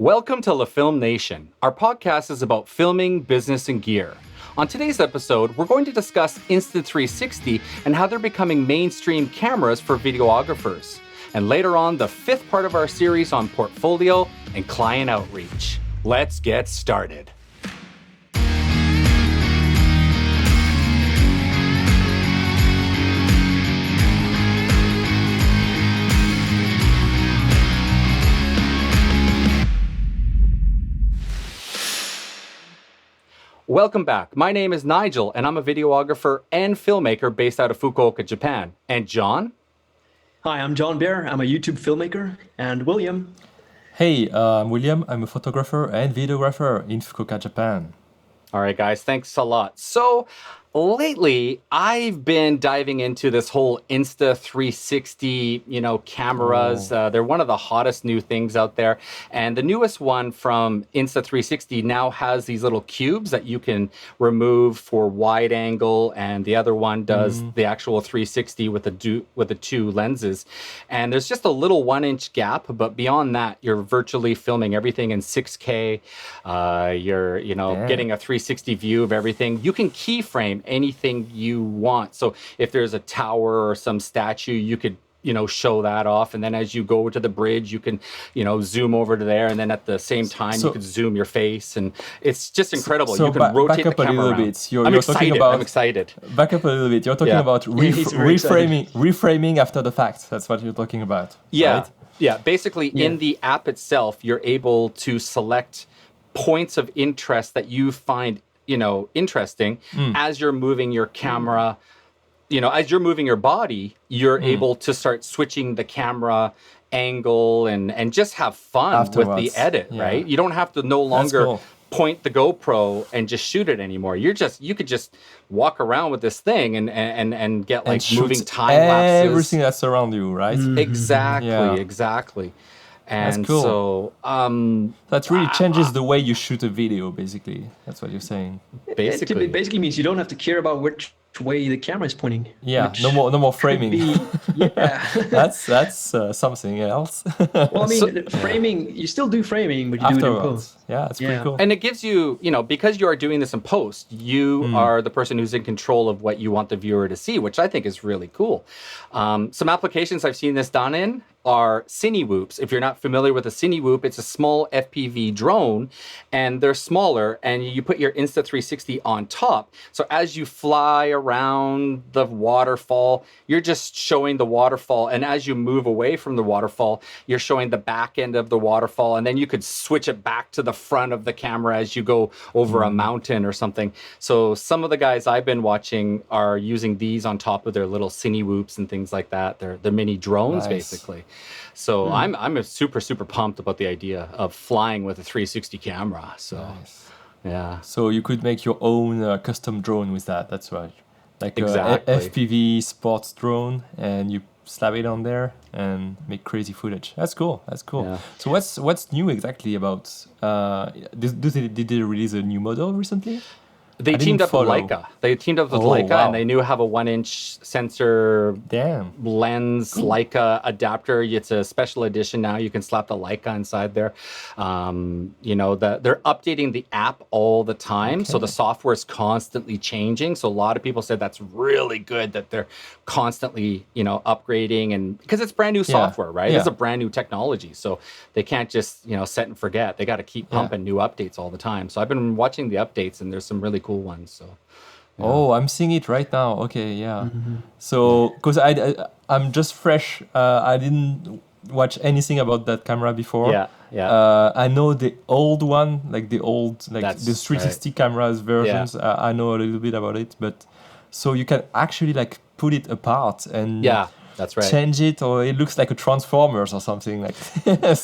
Welcome to LeFilmNation. Our podcast is about filming, business, and gear. On today's episode, we're going to discuss Insta360 and how they're becoming mainstream cameras for videographers. And later on, the fifth part of our series on portfolio and client outreach. Let's get started. Welcome back. My name is Nigel, and I'm a videographer and filmmaker based out of Fukuoka, Japan. And John? Hi, I'm John Bear. I'm a YouTube filmmaker. And William? Hey, I'm William. I'm a photographer and videographer in Fukuoka, Japan. All right, guys, thanks a lot. So lately, I've been diving into this whole Insta360, cameras. They're one of the hottest new things out there. And the newest one from Insta360 now has these little cubes that you can remove for wide angle. And the other one does the actual 360 with the two lenses. And there's just a little 1-inch gap. But beyond that, you're virtually filming everything in 6K. You're, getting a 360 view of everything. You can keyframe anything you want. So if there's a tower or some statue, you could show that off, and then as you go to the bridge, you can zoom over to there, and then at the same time you could zoom your face, and it's just incredible. So you can rotate the camera around. I'm excited. Back up a little bit. You're talking about reframing after the fact. That's what you're talking about. Yeah, right? yeah. Basically, in the app itself, you're able to select points of interest that you find interesting as you're moving your camera. As you're moving your body, you're able to start switching the camera angle and just have fun afterwards with the edit, right? You don't have to no longer point the GoPro and just shoot it anymore. You could just walk around with this thing and get like moving time lapses. Everything that's around you, right? Exactly. And that's cool. So that really changes the way you shoot a video, basically. That's what you're saying. Basically. It basically means you don't have to care about which way the camera is pointing. Yeah, no more framing. That's something else. Well, I mean, framing, you still do framing, but you do it in post. Yeah, it's pretty cool. And it gives you, because you are doing this in post, you are the person who's in control of what you want the viewer to see, which I think is really cool. Some applications I've seen this done in are Cinewhoops. If you're not familiar with a Cinewhoop, it's a small FPV drone, and they're smaller, and you put your Insta360 on top. So as you fly around the waterfall, you're just showing the waterfall, and as you move away from the waterfall, you're showing the back end of the waterfall, and then you could switch it back to the front of the camera as you go over a mountain or something. So some of the guys I've been watching are using these on top of their little Cinewhoops and things like that. They're mini drones, basically. So I'm super pumped about the idea of flying with a 360 camera. So yeah. So you could make your own custom drone with that. That's right. Like exactly. a FPV sports drone, and you slap it on there and make crazy footage. That's cool. Yeah. So what's new exactly about? Did they release a new model recently? They teamed up with Leica. And they have a 1-inch sensor lens Leica adapter. It's a special edition now. You can slap the Leica inside there. They're updating the app all the time. So the software is constantly changing. So a lot of people said that's really good that they're constantly, upgrading, and because it's brand new software, right? It's a brand new technology. So they can't just, set and forget. They got to keep pumping new updates all the time. So I've been watching the updates, and there's some really cool ones. So I'm seeing it right now. Okay, So because I'm just fresh, I didn't watch anything about that camera before. I know the old one, like the 360 cameras versions. I know a little bit about it, but so you can actually like put it apart and that's right. Change it, or it looks like a Transformers or something, like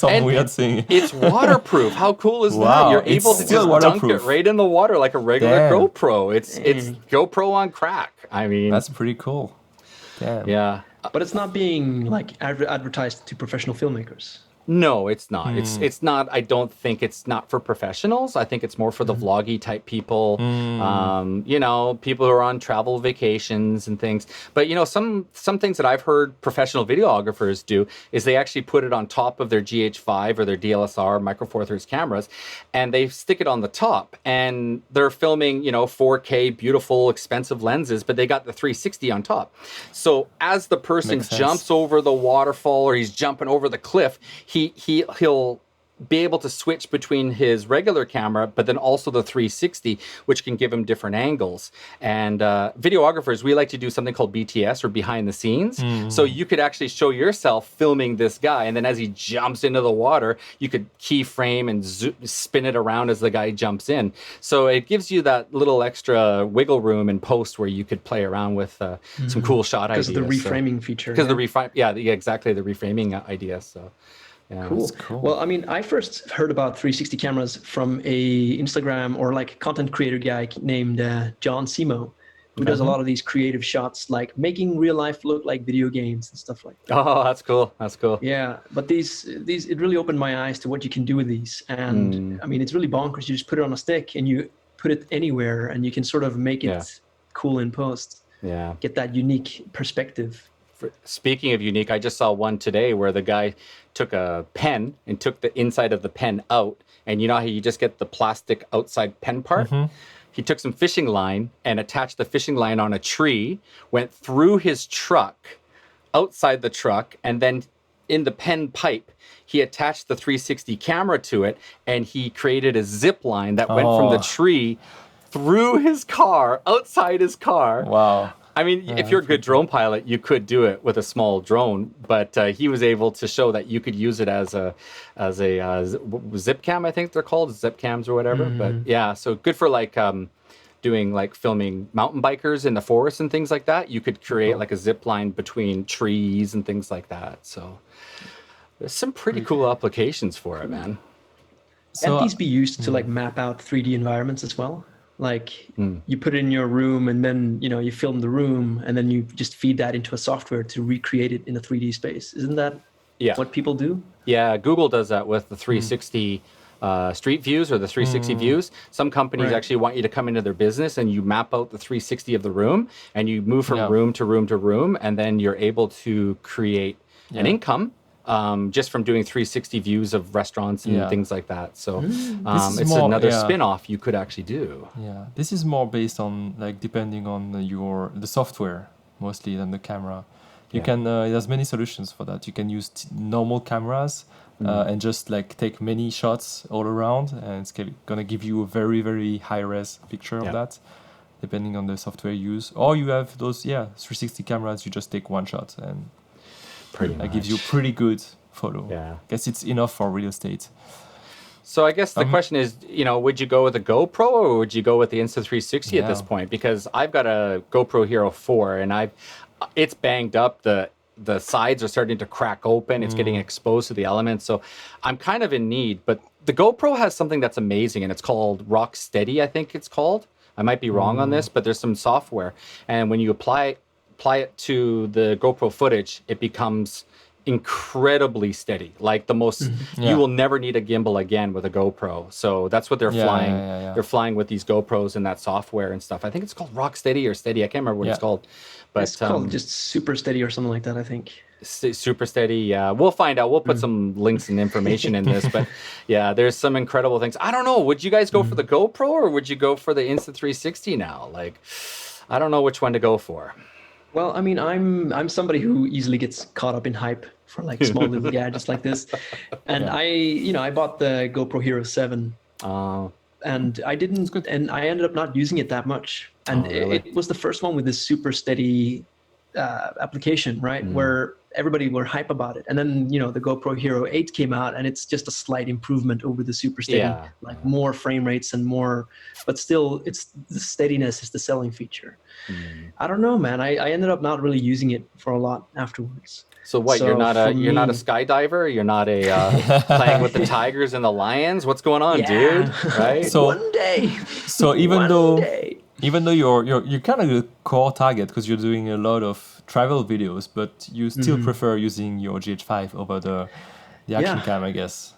weird thing. It's waterproof. How cool is that? You're able to just dunk it right in the water like a regular GoPro. It's GoPro on crack. I mean, that's pretty cool. Damn. Yeah. But it's not being like advertised to professional filmmakers. No, it's not. It's not. I don't think it's not for professionals. I think it's more for the vloggy type people. You know, people who are on travel vacations and things. But you know, some things that I've heard professional videographers do is they actually put it on top of their GH5 or their DSLR Micro Four Thirds cameras, and they stick it on the top, and they're filming, you know, 4K, beautiful, expensive lenses, but they got the 360 on top. So as the person jumps over the waterfall or he's jumping over the cliff, he'll be able to switch between his regular camera, but then also the 360, which can give him different angles. And videographers, we like to do something called BTS, or behind the scenes. So you could actually show yourself filming this guy, and then as he jumps into the water, you could keyframe and spin it around as the guy jumps in. So it gives you that little extra wiggle room in post where you could play around with some cool shot ideas. Because of the reframing feature. Because exactly, the reframing idea. So. Yeah, cool. Well, I mean, I first heard about 360 cameras from a Instagram or like content creator guy named John Simo, who does a lot of these creative shots, like making real life look like video games and stuff like that. Oh, that's cool. That's cool. Yeah, but these it really opened my eyes to what you can do with these. And I mean, it's really bonkers. You just put it on a stick and you put it anywhere, and you can sort of make it cool in post. Yeah. Get that unique perspective. Speaking of unique, I just saw one today where the guy took a pen and took the inside of the pen out. And you know how you just get the plastic outside pen part? He took some fishing line and attached the fishing line on a tree, went through his truck, outside the truck, and then in the pen pipe, he attached the 360 camera to it, and he created a zip line that went from the tree through his car, outside his car. Wow. I mean, if you're a good drone pilot, you could do it with a small drone, but he was able to show that you could use it as a zip cam, I think they're called, zip cams or whatever. But yeah, so good for like doing like filming mountain bikers in the forest and things like that. You could create like a zip line between trees and things like that. So there's some pretty cool applications for it, man. Can these be used to like map out 3D environments as well? Like you put it in your room, and then you film the room, and then you just feed that into a software to recreate it in a 3D space. Isn't that what people do? Yeah, Google does that with the 360 street views or the 360 views. Some companies actually want you to come into their business and you map out the 360 of the room, and you move from room to room to room, and then you're able to create an income. Just from doing 360 views of restaurants and things like that. So it's another spin-off you could actually do. Yeah, this is more based on like depending on the software mostly than the camera. You can there's many solutions for that. You can use normal cameras and just like take many shots all around, and it's gonna give you a very, very high res picture of that, depending on the software you use. Or you have those 360 cameras. You just take one shot and that gives you a pretty good photo. Yeah. Guess it's enough for real estate. So I guess the question is, would you go with a GoPro or would you go with the Insta360 at this point? Because I've got a GoPro Hero 4 and it's banged up. The sides are starting to crack open. It's getting exposed to the elements. So I'm kind of in need. But the GoPro has something that's amazing, and it's called Rocksteady, I think it's called. I might be wrong on this, but there's some software. And when you apply it to the GoPro footage, it becomes incredibly steady. Like the most, you will never need a gimbal again with a GoPro. So that's what they're flying. They're flying with these GoPros and that software and stuff. I think it's called Rocksteady or Steady. I can't remember what it's called. But it's called just Super Steady or something like that, I think. Super Steady. Yeah, we'll find out. We'll put some links and information in this. But yeah, there's some incredible things. I don't know. Would you guys go for the GoPro or would you go for the Insta360 now? Like, I don't know which one to go for. Well, I mean, I'm somebody who easily gets caught up in hype for like small little gadgets like this, and I bought the GoPro Hero 7, and I didn't, and I ended up not using it that much, and it was the first one with this super steady application, right, where everybody were hype about it, and then the GoPro Hero 8 came out, and it's just a slight improvement over the super steady, more frame rates and more, but still, it's the steadiness is the selling feature. I don't know, man. I ended up not really using it for a lot afterwards. So what? You're not a skydiver. You're not a playing with the tigers and the lions. What's going on, dude? Right? So one day. So even though you're kind of a core target because you're doing a lot of travel videos, but you still prefer using your GH5 over the the action cam, I guess.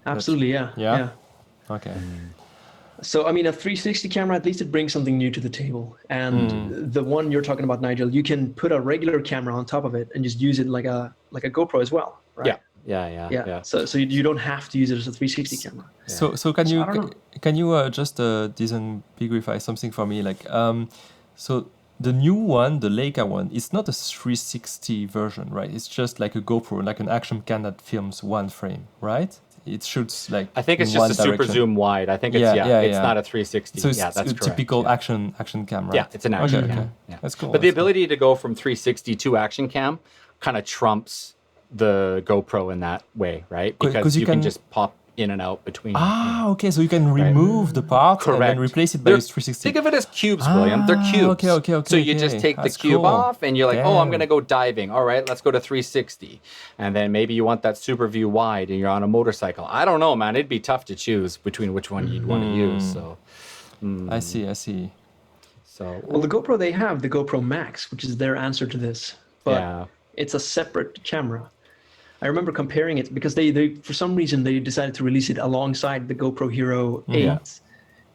Absolutely, yeah. Okay. So, I mean, a 360 camera, at least it brings something new to the table. And the one you're talking about, Nigel, you can put a regular camera on top of it and just use it like a GoPro as well, right? Yeah. So you don't have to use it as a 360 camera. So can you just disambiguify something for me? Like, so the new one, the Leica one, it's not a 360 version, right? It's just like a GoPro, like an action cam that films one frame, right? It shoots like I think it's just a super zoom wide. I think it's it's not a 360. So it's that's correct. Typical action cam, right? Yeah, it's an action cam. Yeah. That's cool. But the ability to go from 360 to action cam kind of trumps the GoPro in that way, right? Because you can just pop in and out between. Okay. So you can remove the part and then replace it by a 360. Think of it as cubes, William. They're cubes. Okay. So you just take the cube off and you're like, oh, I'm going to go diving. All right, let's go to 360. And then maybe you want that super view wide and you're on a motorcycle. I don't know, man. It'd be tough to choose between which one you'd want to use. So I see. So well, the GoPro, they have the GoPro Max, which is their answer to this. But it's a separate camera. I remember comparing it because they for some reason they decided to release it alongside the GoPro Hero 8,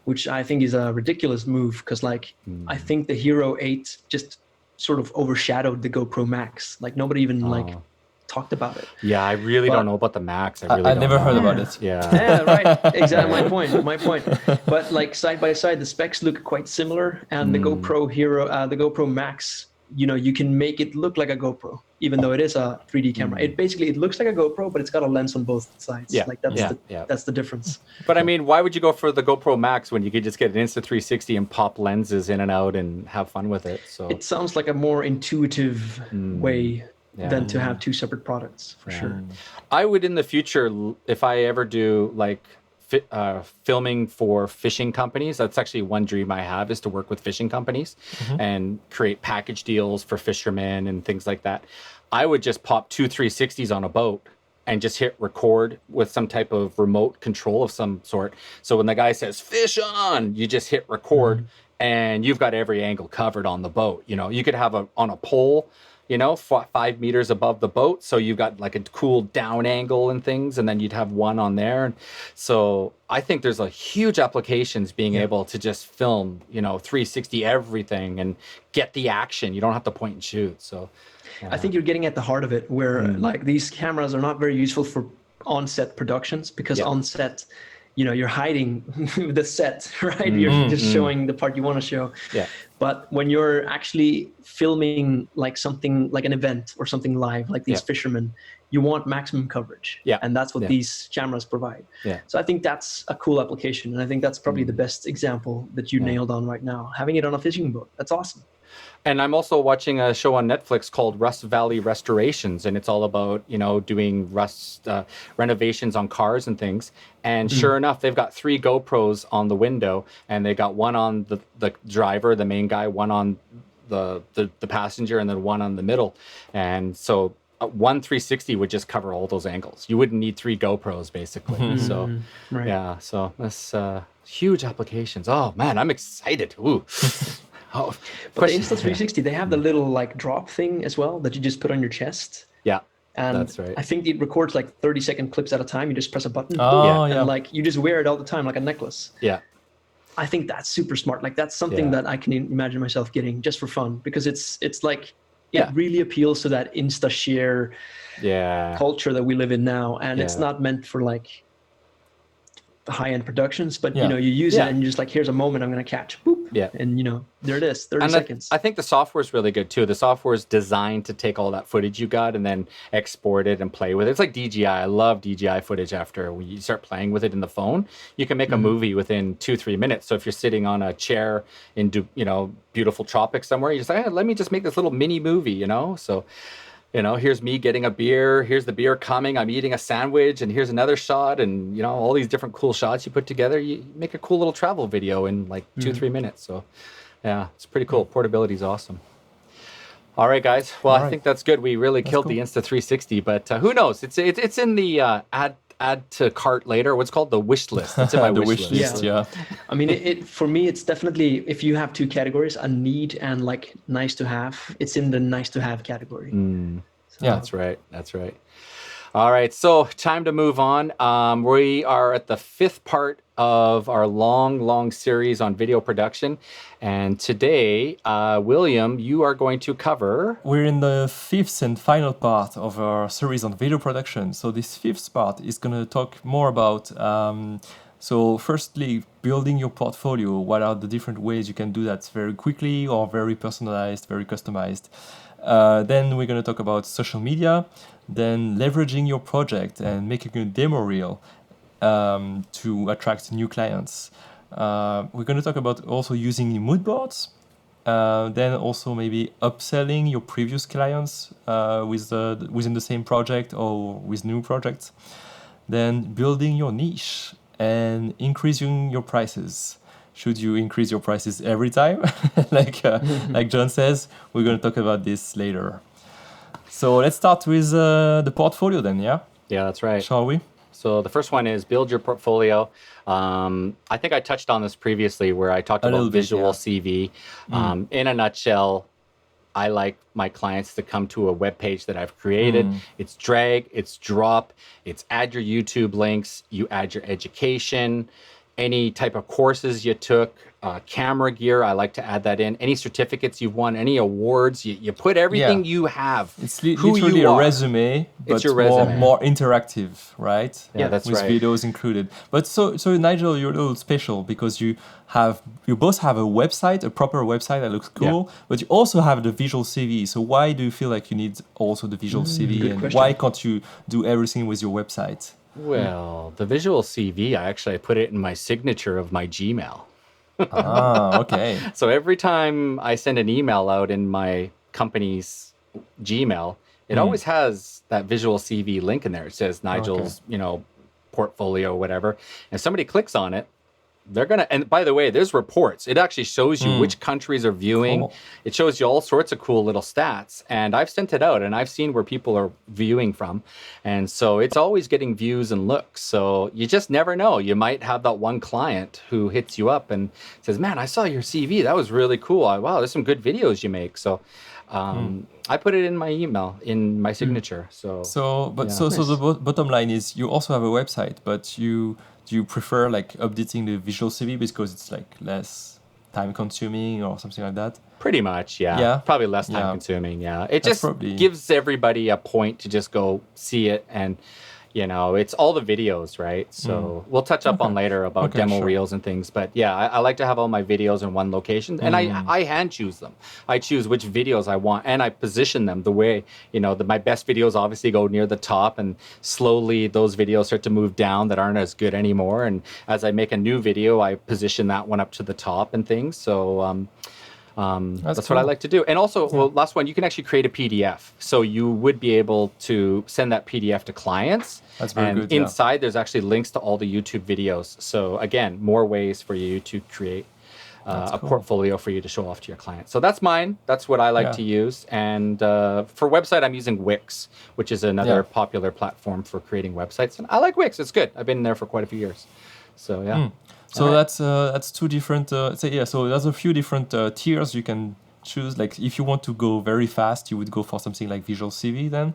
which I think is a ridiculous move because I think the Hero 8 just sort of overshadowed the GoPro Max. Like nobody even talked about it. Yeah, I really don't know about the Max. I never heard about it. Yeah, right. Exactly my point. But like side by side, the specs look quite similar, and the GoPro Hero, the GoPro Max, you can make it look like a GoPro, even though it is a 3D camera. It looks like a GoPro, but it's got a lens on both sides. Yeah. Like that's the difference. But I mean, why would you go for the GoPro Max when you could just get an Insta360 and pop lenses in and out and have fun with it? So it sounds like a more intuitive way than to have two separate products, for sure. I would in the future, if I ever do like filming for fishing companies, that's actually one dream I have, is to work with fishing companies and create package deals for fishermen and things like that. I would just pop two 360s on a boat and just hit record with some type of remote control of some sort. So when the guy says fish on, you just hit record and you've got every angle covered on the boat. You could have on a pole, 5 meters above the boat. So you've got like a cool down angle and things, and then you'd have one on there. So I think there's a huge applications being able to just film, 360 everything and get the action. You don't have to point and shoot. So I think you're getting at the heart of it, where like these cameras are not very useful for on-set productions because on set, you're hiding the set, right? You're just showing the part you want to show. Yeah. But when you're actually filming like something like an event or something live, like these fishermen, you want maximum coverage. Yeah. And that's what these cameras provide. Yeah. So I think that's a cool application. And I think that's probably the best example that you nailed on right now. Having it on a fishing boat. That's awesome. And I'm also watching a show on Netflix called Rust Valley Restorations, and it's all about, doing rust renovations on cars and things. And sure enough, they've got 3 GoPros on the window, and they got one on the driver, the main guy, one on the passenger, and then one on the middle. And so one 360 would just cover all those angles. You wouldn't need 3 GoPros basically. So so that's huge applications. Oh man, I'm excited. Ooh. But the Insta360, they have the little like drop thing as well that you just put on your chest. Yeah, and that's right. I think it records like 30-second clips at a time. You just press a button. And like you just wear it all the time like a necklace. Yeah. I think that's super smart. Like that's something that I can imagine myself getting just for fun, because it's like it really appeals to that Insta share culture that we live in now, and it's not meant for like high-end productions, but you use it and you're just like, here's a moment I'm going to catch, boop, and there it is, 30 seconds. I think the software is really good too. The software is designed to take all that footage you got and then export it and play with it. It's like DJI. I love DJI footage. After you start playing with it in the phone, you can make a movie within 2-3 minutes. So if you're sitting on a chair in beautiful tropics somewhere, you're just like, hey, let me just make this little mini movie, so here's me getting a beer, here's the beer coming, I'm eating a sandwich, and here's another shot, and all these different cool shots you put together, you make a cool little travel video in like 2-3 minutes. So yeah, it's pretty cool. Portability is awesome. All right, guys. Well, I think that's good. We really killed the Insta360, but who knows? It's in the add to cart later. What's called the wish list. It's in my wish list. Yeah. I mean, it for me, it's definitely, if you have 2 categories, a need and like nice to have, it's in the nice to have category. Yeah, that's right. All right, so time to move on. We are at the 5th part of our long series on video production. And today, William, you are going to cover... We're in the 5th and final part of our series on video production. So this 5th part is going to talk more about, so firstly, building your portfolio. What are the different ways you can do that very quickly or very personalized, very customized? Then we're going to talk about social media, then leveraging your project and making a demo reel to attract new clients. We're going to talk about also using moodboards, then also maybe upselling your previous clients within the same project or with new projects. Then building your niche and increasing your prices. Should you increase your prices every time? like John says, we're going to talk about this later. So let's start with the portfolio then, yeah? Yeah, that's right. Shall we? So the first one is build your portfolio. I think I touched on this previously where I talked about visual CV. In a nutshell, I like my clients to come to a web page that I've created. It's drag, it's drop, it's add your YouTube links, you add your education, any type of courses you took, camera gear, I like to add that in. Any certificates you've won, any awards, you put everything you have. It's literally a resume, but it's your resume. More interactive, right? Yeah, that's with right. With videos included. But so Nigel, you're a little special because you both have a website, a proper website that looks cool, but you also have the visual CV. So why do you feel like you need also the visual CV, and why can't you do everything with your website? Well, the visual CV, I put it in my signature of my Gmail. Okay. So every time I send an email out in my company's Gmail, it always has that visual CV link in there. It says Nigel's, portfolio, whatever. And if somebody clicks on it, they're going to, and by the way, there's reports. It actually shows you which countries are viewing. Cool. It shows you all sorts of cool little stats. And I've sent it out and I've seen where people are viewing from. And so it's always getting views and looks. So you just never know. You might have that one client who hits you up and says, man, I saw your CV. That was really cool. Wow, there's some good videos you make. So I put it in my email, in my signature. So the bottom line is you also have a website, but do you prefer like updating the visual CV because it's like less time consuming or something like that? Pretty much, yeah. Probably less time consuming, yeah. It just gives everybody a point to just go see it, and it's all the videos, right? So we'll touch up on later about demo reels and things. But yeah, I like to have all my videos in one location, and I hand choose them. I choose which videos I want, and I position them the way, my best videos obviously go near the top, and slowly those videos start to move down that aren't as good anymore. And as I make a new video, I position that one up to the top and things. So that's cool. What I like to do. And also, last one, you can actually create a PDF. So you would be able to send that PDF to clients. That's very good. Inside, there's actually links to all the YouTube videos. So again, more ways for you to create a portfolio for you to show off to your clients. So that's mine. That's what I like to use. And for website, I'm using Wix, which is another popular platform for creating websites. And I like Wix. It's good. I've been there for quite a few years. So yeah. So that's two different. So there's a few different tiers you can choose. Like if you want to go very fast, you would go for something like Visual CV. Then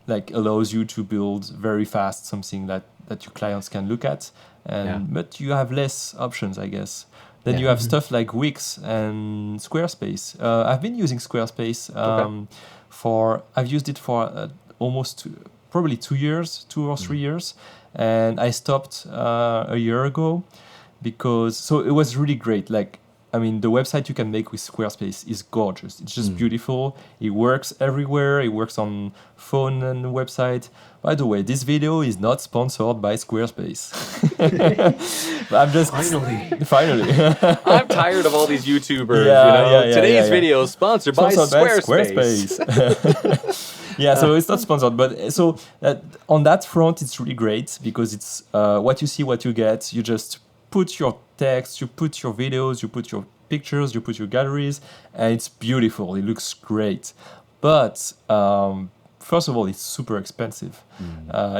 like allows you to build very fast something that your clients can look at. But you have less options, I guess. Then you have stuff like Wix and Squarespace. I've been using Squarespace I've used it for almost probably 2 years, 2 or 3 years. And I stopped a year ago because it was really great. Like, I mean, the website you can make with Squarespace is gorgeous. It's just beautiful. It works everywhere. It works on phone and website. By the way, this video is not sponsored by Squarespace. I'm just finally. I'm tired of all these YouTubers. Today's video is sponsored by Squarespace. So it's not sponsored, but on that front, it's really great because it's what you see, what you get. You just put your text, you put your videos, you put your pictures, you put your galleries, and it's beautiful. It looks great. But first of all, it's super expensive.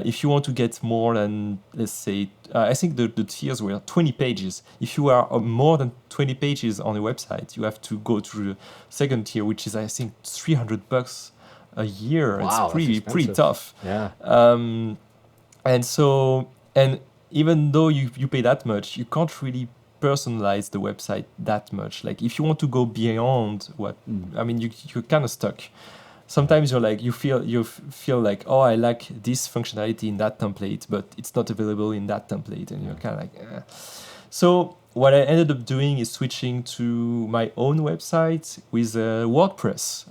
If you want to get more than, let's say, I think the tiers were 20 pages. If you are more than 20 pages on a website, you have to go to the second tier, which is, I think, $300 a year. Wow, It's pretty expensive. tough. Yeah. And even though you pay that much, you can't really personalize the website that much. Like if you want to go beyond what, I mean, you're kind of stuck. Sometimes you feel like, oh, I like this functionality in that template, but it's not available in that template, and you're kind of like, eh. So what I ended up doing is switching to my own website with WordPress.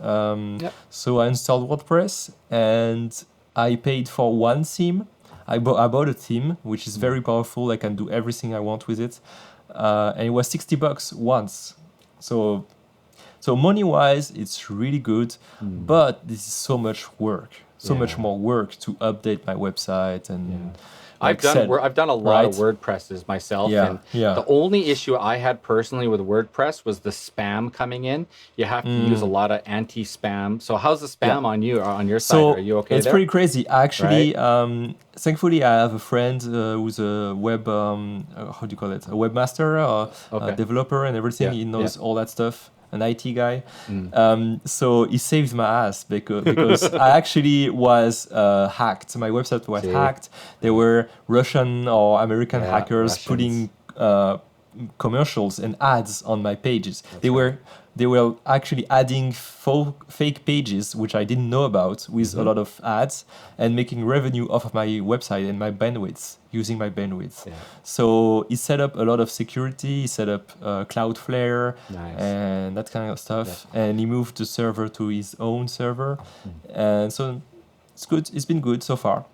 So I installed WordPress and I paid for one theme. I bought a theme which is very powerful. I can do everything I want with it, and it was $60 once. So money-wise, it's really good, but this is so much work, much more work to update my website and. I've done a lot of WordPresses myself, and the only issue I had personally with WordPress was the spam coming in. You have to use a lot of anti-spam. So how's the spam on your side? Are you okay? It's pretty crazy. Actually, thankfully, I have a friend who's a web how do you call it? A webmaster or a developer and everything. He knows all that stuff. An IT guy. So he saved my ass because I actually was hacked. My website was hacked. There were Russian or American hackers putting commercials and ads on my pages. They were actually adding fake pages, which I didn't know about, with a lot of ads and making revenue off of my website and my bandwidth, using my bandwidth. Yeah. So he set up a lot of security. He set up Cloudflare and that kind of stuff. Yeah. And he moved the server to his own server. And so it's good. It's been good so far.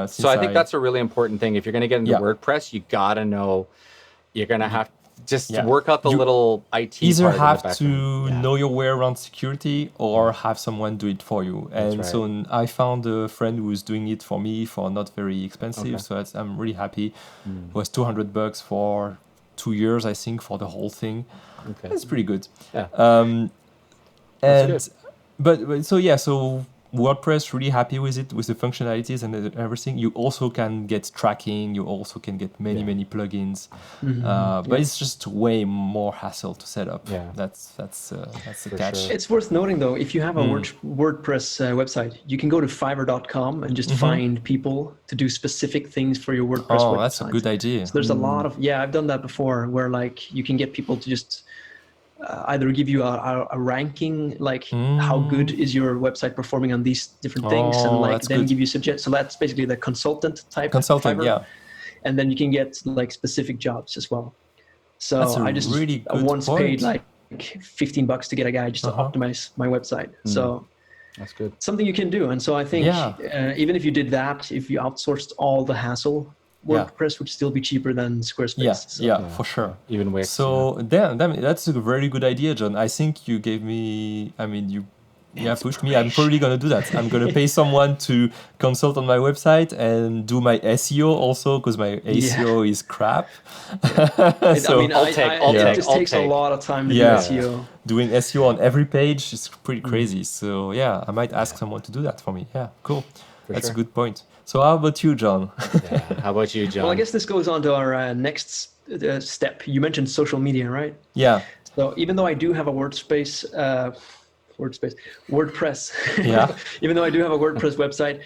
So I think that's a really important thing. If you're going to get into WordPress, you got to know you're going to have just work out the little IT either part have to know your way around security or have someone do it for you. And so I found a friend who's doing it for me for not very expensive. So I'm really happy. It was $200 for 2 years, I think, for the whole thing. That's pretty good. Yeah. So WordPress, really happy with it, with the functionalities and everything. You also can get tracking. You also can get many plugins, but it's just way more hassle to set up. Yeah, that's the catch. Sure. It's worth noting though, if you have a WordPress website, you can go to Fiverr.com and just find people to do specific things for your WordPress website. Oh, that's a good idea. So there's a lot of I've done that before, where like you can get people to just either give you a ranking, like how good is your website performing on these different things, and like then give you So that's basically the consultant type. Fiverr. And then you can get like specific jobs as well. So I just really once paid like $15 to get a guy just to optimize my website. So that's good. Something you can do. And so I think even if you did that, if you outsourced all the hassle, WordPress would still be cheaper than Squarespace. For sure. Even Wix. So that's a very good idea, John. I think you gave me, you pushed me. I'm probably going to do that. I'm going to pay someone to consult on my website and do my SEO also, because my SEO is crap. It just takes a lot of time to do SEO. Doing SEO on every page is pretty crazy. So I might ask someone to do that for me. Yeah, cool. That's a good point. So how about you, John? How about you, John? Well, I guess this goes on to our next step. You mentioned social media, right? Yeah. So even though I do have a WordPress, even though I do have a WordPress website,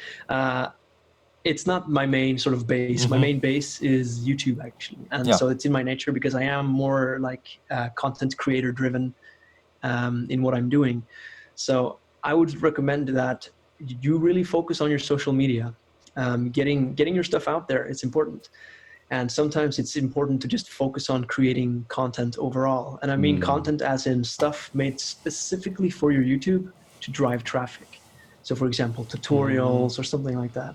it's not my main sort of base. My main base is YouTube, actually. And so it's in my nature because I am more like content creator driven in what I'm doing. So I would recommend that you really focus on your social media. Getting your stuff out there, it's important. And sometimes it's important to just focus on creating content overall. And I mean content as in stuff made specifically for your YouTube to drive traffic. So for example, tutorials or something like that.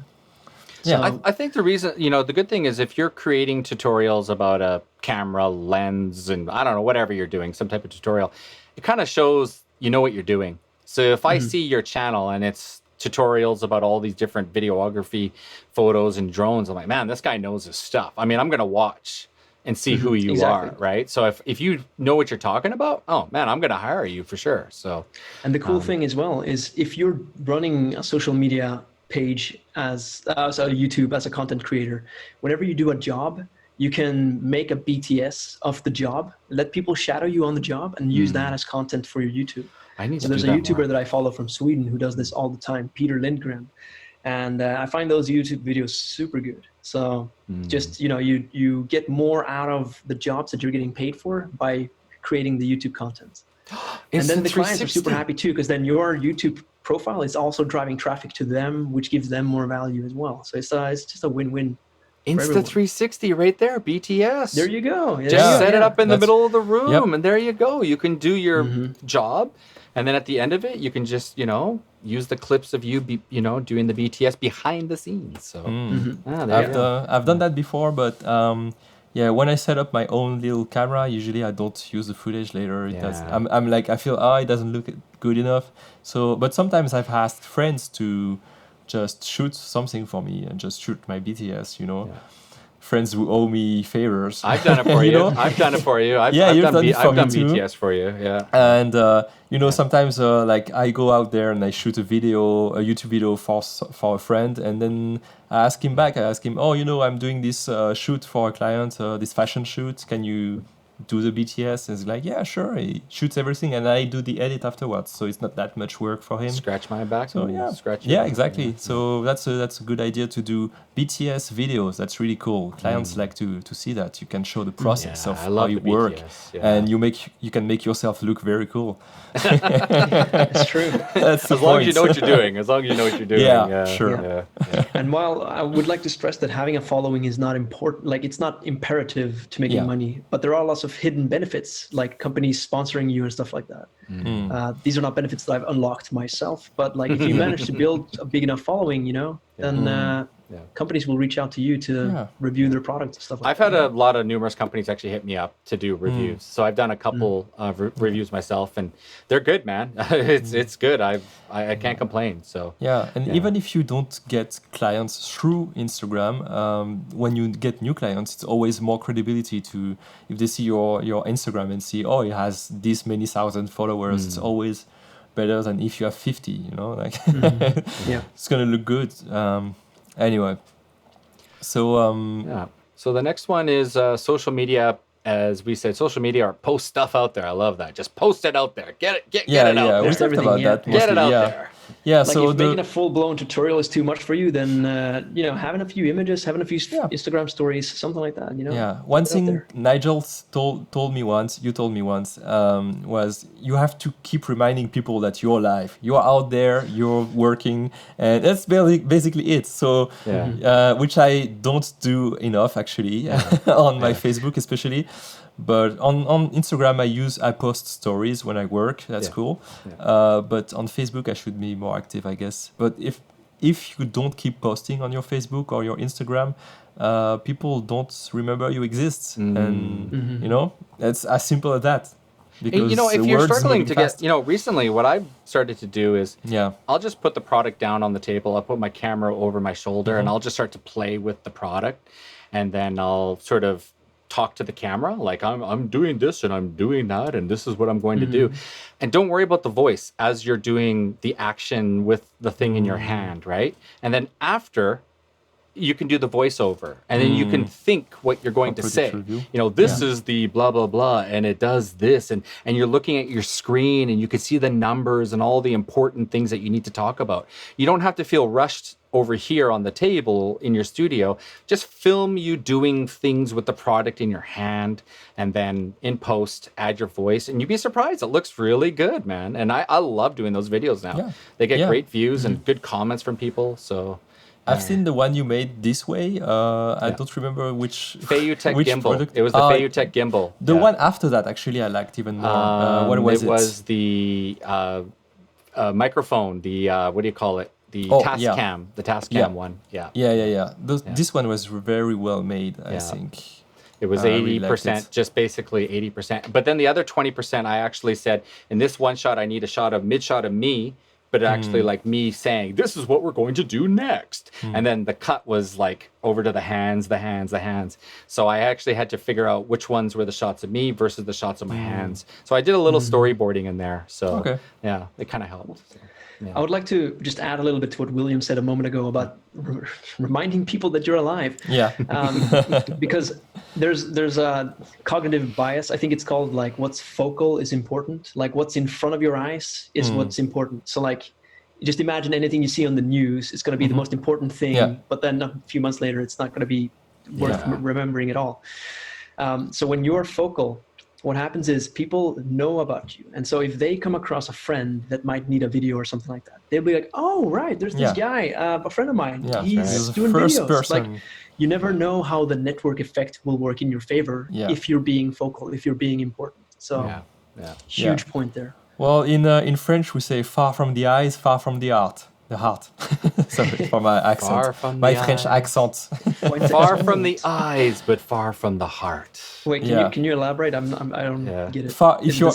Yeah, I think the reason, the good thing is if you're creating tutorials about a camera, lens, and I don't know, whatever you're doing, some type of tutorial, it kind of shows you know what you're doing. So if I see your channel and it's tutorials about all these different videography, photos, and drones, I'm like, man, this guy knows his stuff. I mean, I'm going to watch and see who you are, right? So if you know what you're talking about, oh man, I'm going to hire you for sure. So, and the cool thing as well is if you're running a social media page as YouTube as a content creator, whenever you do a job, you can make a BTS of the job, let people shadow you on the job, and use that as content for your YouTube. I need So to there's do a that YouTuber more. that I follow from Sweden who does this all the time, Peter Lindgren. And I find those YouTube videos super good. So just, you get more out of the jobs that you're getting paid for by creating the YouTube content. And then the clients are super happy too, because then your YouTube profile is also driving traffic to them, which gives them more value as well. So it's just a win-win. Insta360 right there, BTS. There you go. Just set it up in the middle of the room, Yep. and there you go. You can do your job, and then at the end of it, you can just use the clips of you doing the BTS behind the scenes. So I've done that before, but when I set up my own little camera, usually I don't use the footage later. It does. I'm like, I feel it doesn't look good enough. So, but sometimes I've asked friends to just shoot something for me and just shoot my BTS, friends who owe me favors. I've done it for you. I've done it for you. I've done BTS for you. Yeah. And sometimes like I go out there and I shoot a YouTube video for a friend, and then I ask him back. I ask him, I'm doing this shoot for a client, this fashion shoot. Can you do the BTS? And he's like, yeah, sure. He shoots everything, and I do the edit afterwards. So it's not that much work for him. Scratch my back. So exactly. Yeah. So that's a good idea to do BTS videos. That's really cool. Clients like to see that. You can show the process of how you work, and you can make yourself look very cool. It's true. That's as long as you know what you're doing. As long as you know what you're doing. Yeah, sure. Yeah. And while I would like to stress that having a following is not important, like it's not imperative to making money, but there are lots of hidden benefits, like companies sponsoring you and stuff like that. These are not benefits that I've unlocked myself, but like if you manage to build a big enough following, then companies will reach out to you to review their products and stuff like that. I've had numerous companies actually hit me up to do reviews. So I've done a couple of reviews myself, and they're good, man. It's good. I can't complain. So even if you don't get clients through Instagram, when you get new clients, it's always more credibility to if they see your Instagram and see, it has this many thousand followers. It's always better than if you have 50. It's gonna look good. Anyway, so So the next one is social media. As we said, social media or post stuff out there. I love that. Just post it out there. Get it out there. We talked about that mostly. Get it out there. Yeah, like so if making a full-blown tutorial is too much for you, then having a few images, having a few Instagram stories, something like that. One thing Nigel told me once, you told me once, was you have to keep reminding people that you're alive, you're out there, you're working, and that's basically it. So, which I don't do enough actually on my Facebook especially. But on Instagram, I post stories when I work. That's cool. But on Facebook, I should be more active, I guess. But if you don't keep posting on your Facebook or your Instagram, people don't remember you exist. And, it's as simple as that. Because if you're struggling to get, recently what I've started to do is I'll just put the product down on the table. I'll put my camera over my shoulder and I'll just start to play with the product. And then I'll sort of talk to the camera like I'm doing this and I'm doing that and this is what I'm going to do, and don't worry about the voice as you're doing the action with the thing in your hand, right? And then after you can do the voiceover, and then you can think what you're going to say. This is the blah blah blah, and it does this, and you're looking at your screen and you can see the numbers and all the important things that you need to talk about. You don't have to feel rushed over here on the table in your studio. Just film you doing things with the product in your hand, and then in post add your voice, and you'd be surprised. It looks really good, man. And I love doing those videos now. They get great views and good comments from people. So I've seen the one you made this way. I don't remember which gimbal. Product. It was the Feiyutech gimbal. The one after that actually I liked even more. What was it? It was the microphone, the what do you call it? The Tascam, the Tascam one. This one was very well made, I think. It was 80%, just basically 80%. But then the other 20%, I actually said, in this one shot, I need a mid shot of me, but actually like me saying, this is what we're going to do next. And then the cut was like over to the hands. So I actually had to figure out which ones were the shots of me versus the shots of my hands. So I did a little storyboarding in there. So it kind of helped. So. I would like to just add a little bit to what William said a moment ago about reminding people that you're alive. Yeah. Because there's a cognitive bias. I think it's called like what's focal is important. Like what's in front of your eyes is what's important. So like just imagine anything you see on the news is going to be the most important thing, but then a few months later it's not going to be worth remembering at all. So when you're focal, what happens is people know about you. And so if they come across a friend that might need a video or something like that, they'll be like, oh, right, there's this guy, a friend of mine. He's doing videos. Person. Like, you never know how the network effect will work in your favor if you're being focal, if you're being important. So huge point there. Well, in French, we say far from the eyes, far from the heart. The heart. Sorry for my accent. My French accent. Far from the eyes, but far from the heart. Wait, can you elaborate? I don't get it. Far, if you're,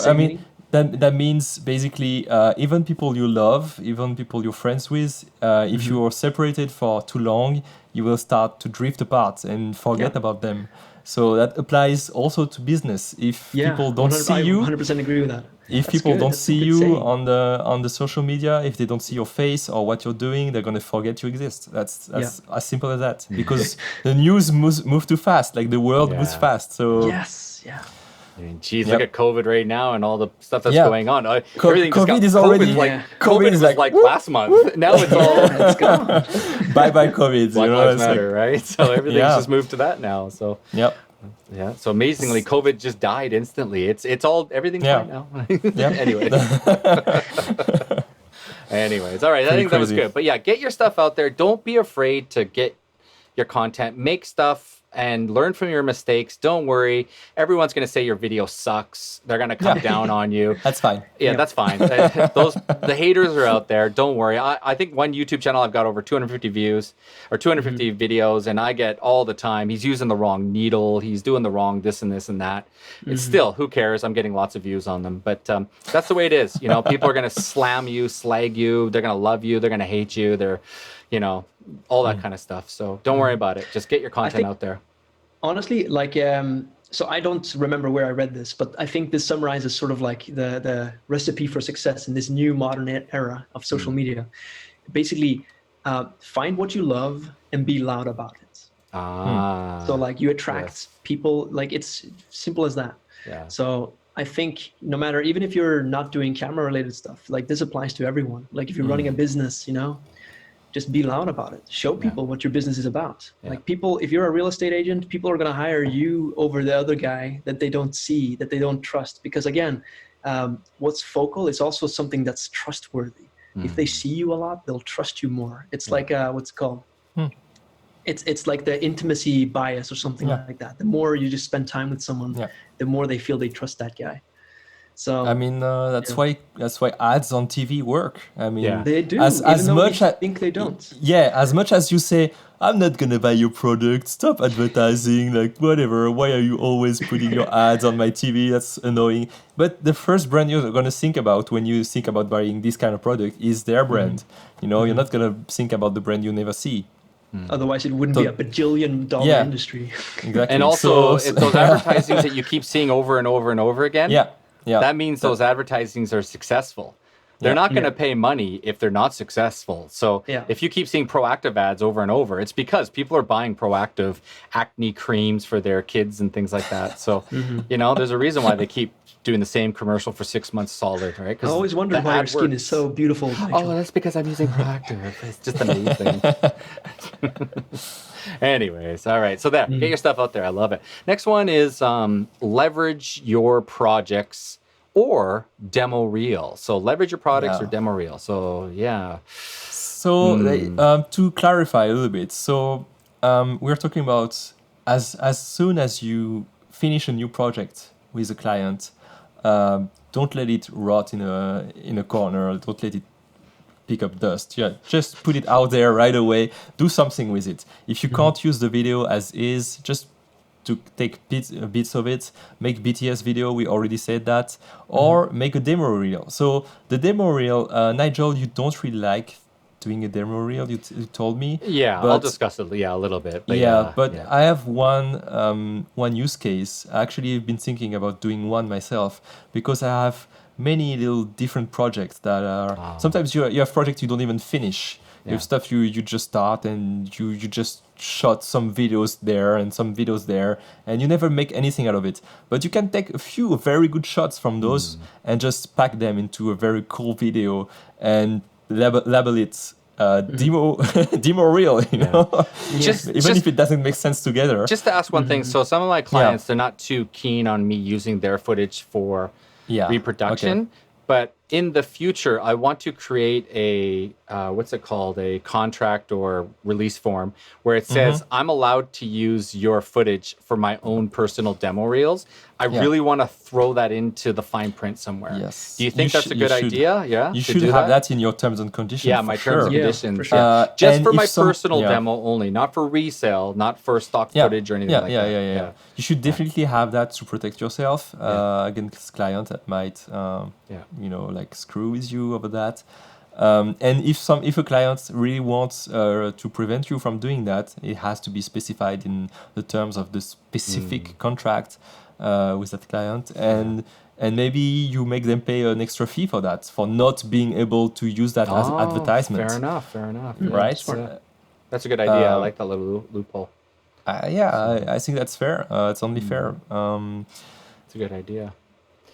that means basically even people you love, even people you're friends with, if you are separated for too long, you will start to drift apart and forget about them. So that applies also to business. If people don't see you, I 100% agree with that. If people don't see you on the social media, if they don't see your face or what you're doing, they're gonna forget you exist. That's as simple as that. Because the news move too fast. Like the world moves fast. So I mean, geez, look at COVID right now and all the stuff that's going on. Everything COVID is already COVID is like last month. Now it's all it's gone. Bye COVID. Black Lives Matter, right? So everything's just moved to that now. So yeah. So amazingly, COVID just died instantly. It's all everything's fine now. Anyways, all right. I think that was good. But yeah, get your stuff out there. Don't be afraid to get your content. Make stuff and learn from your mistakes. Don't worry. Everyone's going to say your video sucks. They're going to come down on you. That's fine. Yeah, that's fine. The haters are out there. Don't worry. I think one YouTube channel I've got over 250 views or 250 videos, and I get all the time, he's using the wrong needle. He's doing the wrong this and this and that. It's still, who cares? I'm getting lots of views on them. But that's the way it is. You know, people are going to slam you, slag you. They're going to love you. They're going to hate you. They're, you know, all that kind of stuff. So don't worry about it. Just get your content out there. Honestly, like, so I don't remember where I read this, but I think this summarizes sort of like the recipe for success in this new modern era of social media. Basically, find what you love and be loud about it. So like you attract people, like it's simple as that. So I think no matter, even if you're not doing camera related stuff, like this applies to everyone. Like if you're running a business, you know, just be loud about it. Show people what your business is about. Like people, if you're a real estate agent, people are going to hire you over the other guy that they don't see, that they don't trust. Because again, what's focal is also something that's trustworthy. If they see you a lot, they'll trust you more. It's like, what's it called? It's like the intimacy bias or something like that. The more you just spend time with someone, the more they feel they trust that guy. So I mean, that's why ads on TV work. I mean, they do. As much I think they don't. Yeah, as much as you say, I'm not gonna buy your product. Stop advertising. Like whatever. Why are you always putting your ads on my TV? That's annoying. But the first brand you're gonna think about when you think about buying this kind of product is their brand. You know, you're not gonna think about the brand you never see. Otherwise, it wouldn't be a bajillion-dollar industry. Exactly. And also, if those advertisings that you keep seeing over and over and over again. That means those advertisings are successful. They're not going to pay money if they're not successful. So if you keep seeing Proactive ads over and over, it's because people are buying Proactive acne creams for their kids and things like that. So, you know, there's a reason why they keep doing the same commercial for 6 months solid, right? I always wondered why your skin is so beautiful. Oh, that's because I'm using Proactive. It's just amazing. Anyways, all right. So there, get your stuff out there. I love it. Next one is leverage your projects or demo reel. So leverage your products or demo reel. So So to clarify a little bit, so we're talking about as soon as you finish a new project with a client, don't let it rot in a corner. Don't let it pick up dust. Just put it out there right away. Do something with it. If you can't use the video as is, just to take bits of it, make BTS video, we already said that, or make a demo reel. So the demo reel, Nigel, you don't really like doing a demo reel, you told me. Yeah, but I'll discuss it a little bit. But I have one use case. Actually, I've been thinking about doing one myself because I have many little different projects that are sometimes you have projects you don't even finish. You have stuff you just start and you just shot some videos there and some videos there, and you never make anything out of it. But you can take a few very good shots from those and just pack them into a very cool video and label it demo reel, you know, even if it doesn't make sense together. Just to ask one thing, so some of my clients, they're not too keen on me using their footage for reproduction, but in the future, I want to create a, what's it called, a contract or release form where it says, I'm allowed to use your footage for my own personal demo reels. I really want to throw that into the fine print somewhere. Yes. Do you think that's a good idea? Yeah. You should have that in your terms and conditions. Yeah, my terms and conditions. For sure. Just for my personal demo only, not for resale, not for stock footage or anything like that. Yeah. You should definitely have that to protect yourself against clients that might, you know, like screw with you over that. And if a client really wants to prevent you from doing that, it has to be specified in the terms of the specific contract with that client, and maybe you make them pay an extra fee for that, for not being able to use that as advertisement. Fair enough. Right? That's a good idea. I like that little loophole. I think that's fair. It's only fair. It's a good idea.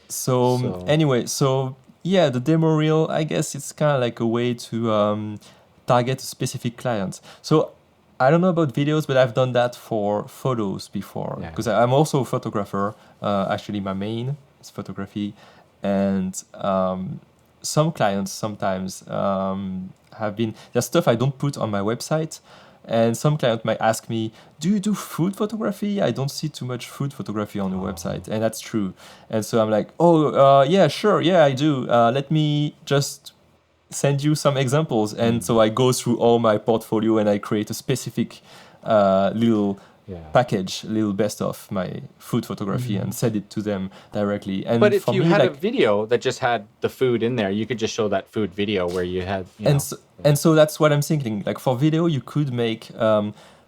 So anyway, the demo reel, I guess it's kind of like a way to target a specific client. So I don't know about videos, but I've done that for photos before, because I'm also a photographer. Actually, my main is photography, and some clients sometimes have been, there's stuff I don't put on my website, and some client might ask me, do you do food photography? I don't see too much food photography on the website, and that's true. And so I'm like, yeah, sure, yeah, I do. Let me just send you some examples. And so I go through all my portfolio and I create a specific little package, little best of my food photography and send it to them directly. And but if you had a video that just had the food in there, you could just show that food video where you had, and so that's what I'm thinking. Like for video, you could make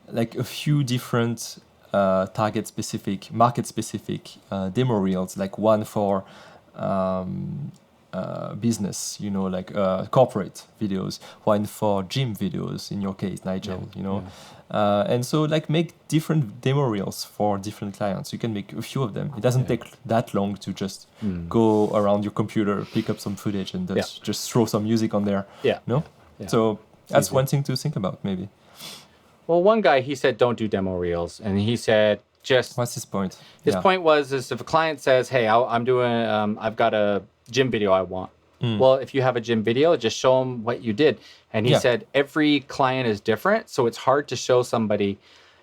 like a few different target specific, market specific demo reels, like one for business, you know, like corporate videos, one for gym videos in your case, Nigel, you know. And so like make different demo reels for different clients. You can make a few of them. It doesn't take that long to just go around your computer, pick up some footage and just throw some music on there. So that's one thing to think about maybe. Well, one guy, he said, don't do demo reels. And he said, what's his point? His point was, is if a client says, hey, I'm doing, I've got a gym video I want. Well, if you have a gym video, just show them what you did. And he said, every client is different. So it's hard to show somebody,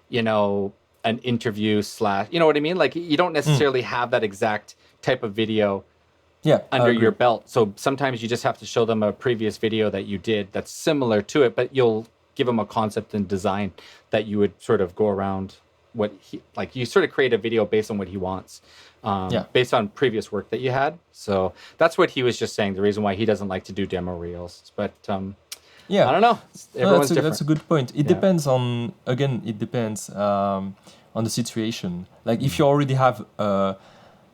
you know, an interview / you know what I mean? Like you don't necessarily have that exact type of video under your belt. So sometimes you just have to show them a previous video that you did that's similar to it, but you'll give them a concept and design that you would sort of go around what he, like you sort of create a video based on what he wants. Based on previous work that you had. So that's what he was just saying, the reason why he doesn't like to do demo reels. But I don't know. Everyone's different. That's a good point. It depends on, again, on the situation. Like if you already have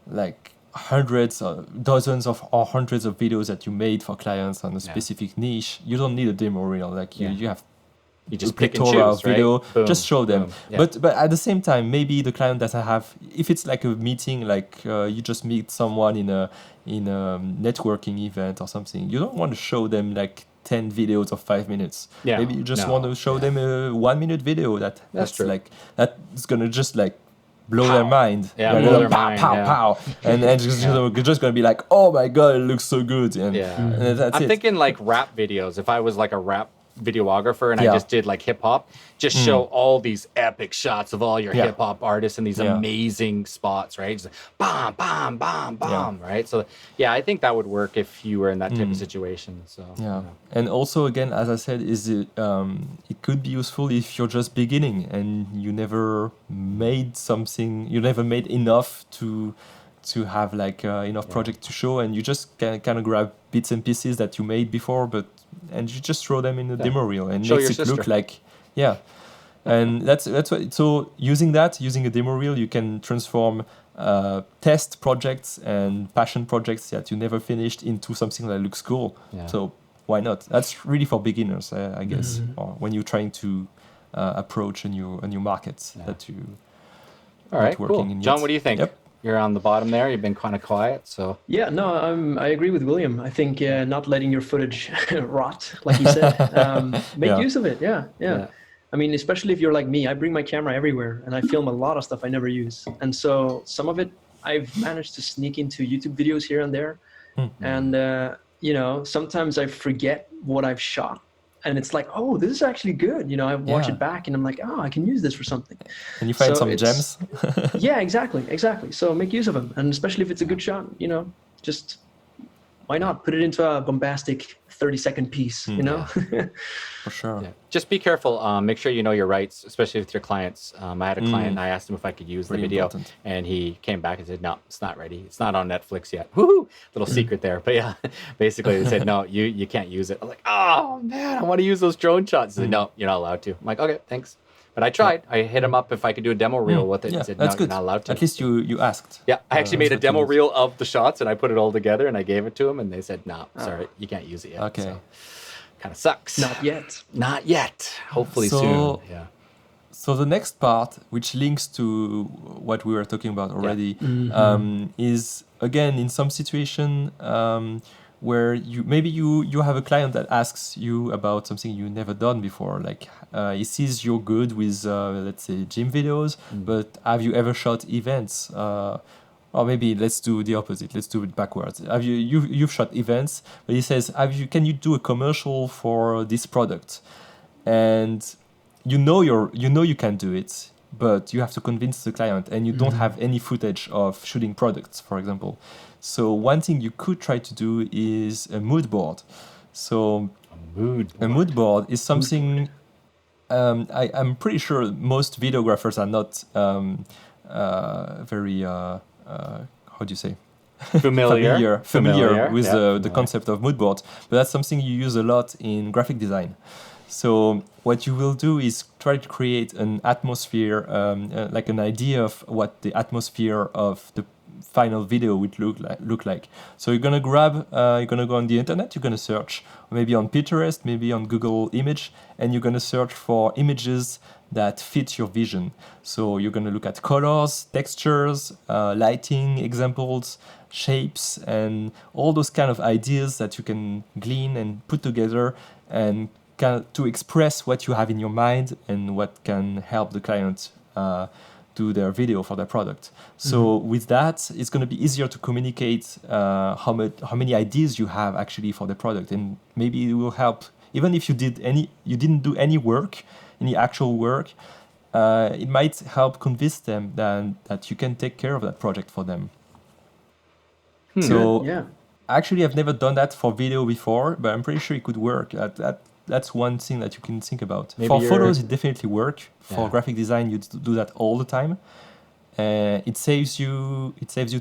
like hundreds or dozens of or hundreds of videos that you made for clients on a specific niche, you don't need a demo reel. Like you have you just pick and choose, video, right? Boom, just show them. boom. But at the same time, maybe the client doesn't have. If it's like a meeting, like you just meet someone in a networking event or something, you don't want to show them like 10 videos of 5 minutes. Maybe you just want to show them a 1 minute video that's like that's gonna just like blow their mind. Blow their mind. Pow. And you're just gonna be like, oh my god, it looks so good. And that's I'm thinking like rap videos. If I was like a rap videographer and I just did like hip hop, just show all these epic shots of all your hip hop artists in these amazing spots, right? Just like, bam, right? So I think that would work if you were in that type of situation. So and also again, as I said, it could be useful if you're just beginning and you never made enough to have like enough project to show, and you just kind of grab bits and pieces that you made before, and you just throw them in the demo reel and makes it look like and that's what. So using a demo reel, you can transform test projects and passion projects that you never finished into something that looks cool. So why not? That's really for beginners, I guess, or when you're trying to approach a new market that you. All right, cool. John, what do you think? Yep. You're on the bottom there. You've been kind of quiet, so. Yeah, no, I agree with William. I think not letting your footage rot, like he said, make use of it. Yeah. I mean, especially if you're like me, I bring my camera everywhere and I film a lot of stuff I never use. And so some of it I've managed to sneak into YouTube videos here and there. And, sometimes I forget what I've shot. And it's like, oh, this is actually good. I watch it back and I'm like, oh, I can use this for something. And you find some gems. Yeah, exactly. So make use of them. And especially if it's a good shot, just why not put it into a bombastic 30-second piece, For sure. Yeah. Just be careful. Make sure you know your rights, especially with your clients. I had a client and I asked him if I could use the video and he came back and said, no, it's not ready. It's not on Netflix yet. Woohoo! Little secret there. But yeah, basically they said, no, you can't use it. I'm like, oh man, I want to use those drone shots. They said, no, you're not allowed to. I'm like, okay, thanks. But I tried. I hit him up if I could do a demo reel with it. He said, no, that's good. You're not allowed to. At least you asked. Yeah, I actually made a demo reel of the shots and I put it all together and I gave it to him and they said, no, sorry, you can't use it yet. Okay. So, kind of sucks. Not yet. Not yet. Hopefully soon. Yeah. So the next part, which links to what we were talking about already, is again in some situation where you have a client that asks you about something you never done before. Like he sees you're good with let's say gym videos, but have you ever shot events? Or maybe let's do the opposite. Let's do it backwards. You've shot events, but he says, can you do a commercial for this product? And you can do it, but you have to convince the client, and you don't have any footage of shooting products, for example. So one thing you could try to do is a mood board. So a mood board is something. I'm pretty sure most videographers are not very. How do you say? Familiar with the concept of mood boards, but that's something you use a lot in graphic design. So what you will do is try to create an atmosphere, like an idea of what the atmosphere of the final video would look like. So you're gonna go on the internet, you're gonna search maybe on Pinterest, maybe on Google Image, and you're gonna search for images that fit your vision. So you're gonna look at colors, textures, lighting examples, shapes, and all those kind of ideas that you can glean and put together and to express what you have in your mind and what can help the client do their video for their product. So with that, it's going to be easier to communicate how many ideas you have actually for the product, and maybe it will help even if you didn't do any actual work. It might help convince them that you can take care of that project for them. So actually, I've never done that for video before, but I'm pretty sure it could work. That's one thing that you can think about. For photos, it definitely works. For graphic design, you do that all the time. It saves you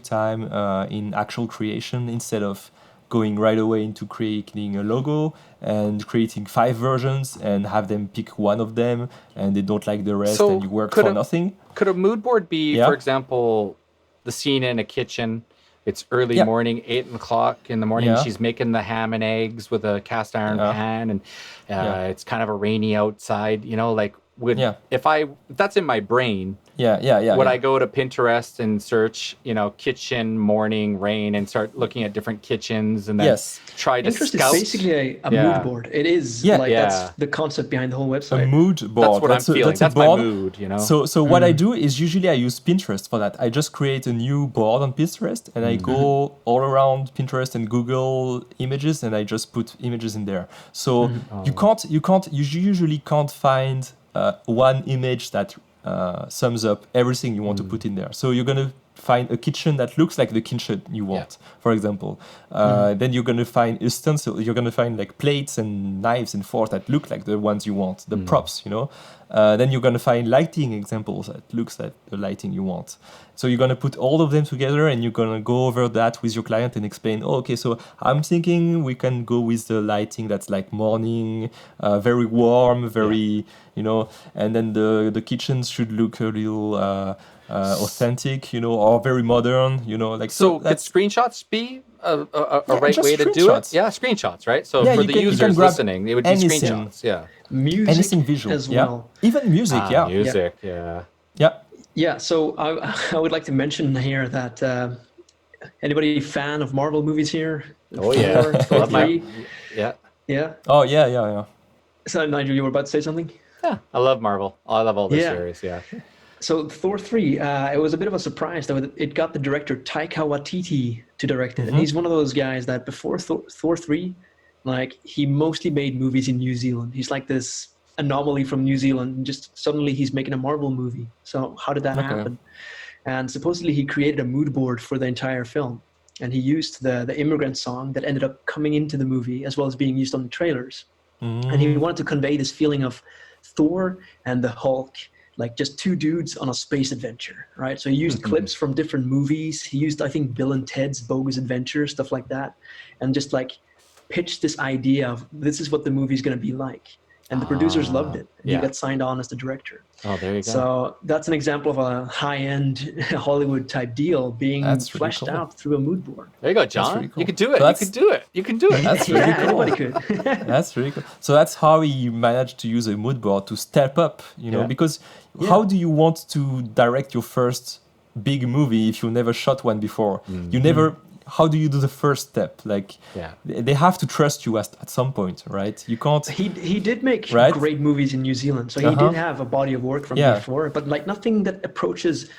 time in actual creation instead of going right away into creating a logo and creating 5 versions and have them pick one of them and they don't like the rest and you work for nothing. Could a mood board be, for example, the scene in a kitchen? It's early morning, 8 o'clock in the morning. Yeah. She's making the ham and eggs with a cast iron pan, and it's kind of a rainy outside. If that's in my brain, would I go to Pinterest and search, kitchen, morning, rain, and start looking at different kitchens and then try to Pinterest scout? Is basically a mood board. It is that's the concept behind the whole website. A mood board. That's what I'm feeling. That's my mood, So what I do is usually I use Pinterest for that. I just create a new board on Pinterest and I go all around Pinterest and Google images and I just put images in there. So you usually can't find one image that sums up everything you want to put in there. So you're going to find a kitchen that looks like the kitchen you want, for example. Then you're going to find utensils. You're going to find like plates and knives and forks that look like the ones you want, the props, Then you're going to find lighting examples that looks like the lighting you want. So you're going to put all of them together and you're going to go over that with your client and explain, so I'm thinking we can go with the lighting that's like morning, very warm, very, and then the kitchen should look a little authentic, or very modern, like. So could screenshots be right way to do it? Yeah, screenshots, right? So for the users listening, it would be screenshots. Yeah, music, anything visual as well. Even music. Music. Yeah. So I would like to mention here that anybody fan of Marvel movies here? Oh yeah, Thor 3. Yeah. Oh yeah. So Nigel, you were about to say something? Yeah, I love Marvel. I love all the series. Yeah. So Thor 3, it was a bit of a surprise that it got the director Taika Waititi to direct it. And he's one of those guys that before Thor 3, like he mostly made movies in New Zealand. He's like this anomaly from New Zealand. And just suddenly he's making a Marvel movie. So how did that happen? And supposedly he created a mood board for the entire film. And he used the immigrant song that ended up coming into the movie as well as being used on the trailers. And he wanted to convey this feeling of Thor and the Hulk, like just two dudes on a space adventure, right? So he used clips from different movies. He used, I think, Bill and Ted's Bogus Adventure, stuff like that, and just like pitched this idea of this is what the movie's going to be like. And the producers loved it. And he got signed on as the director. Oh, there you go. So that's an example of a high-end Hollywood type deal being fleshed out through a mood board. There you go, John. Really cool. You could do it. You could do it. You can do it. That's really cool. Anybody could. That's really cool. So that's how he managed to use a mood board to step up, because how do you want to direct your first big movie if you never shot one before? You never... How do you do the first step? Like, they have to trust you at some point, right? You can't. He did make great movies in New Zealand, so he did have a body of work from before, but like nothing that approaches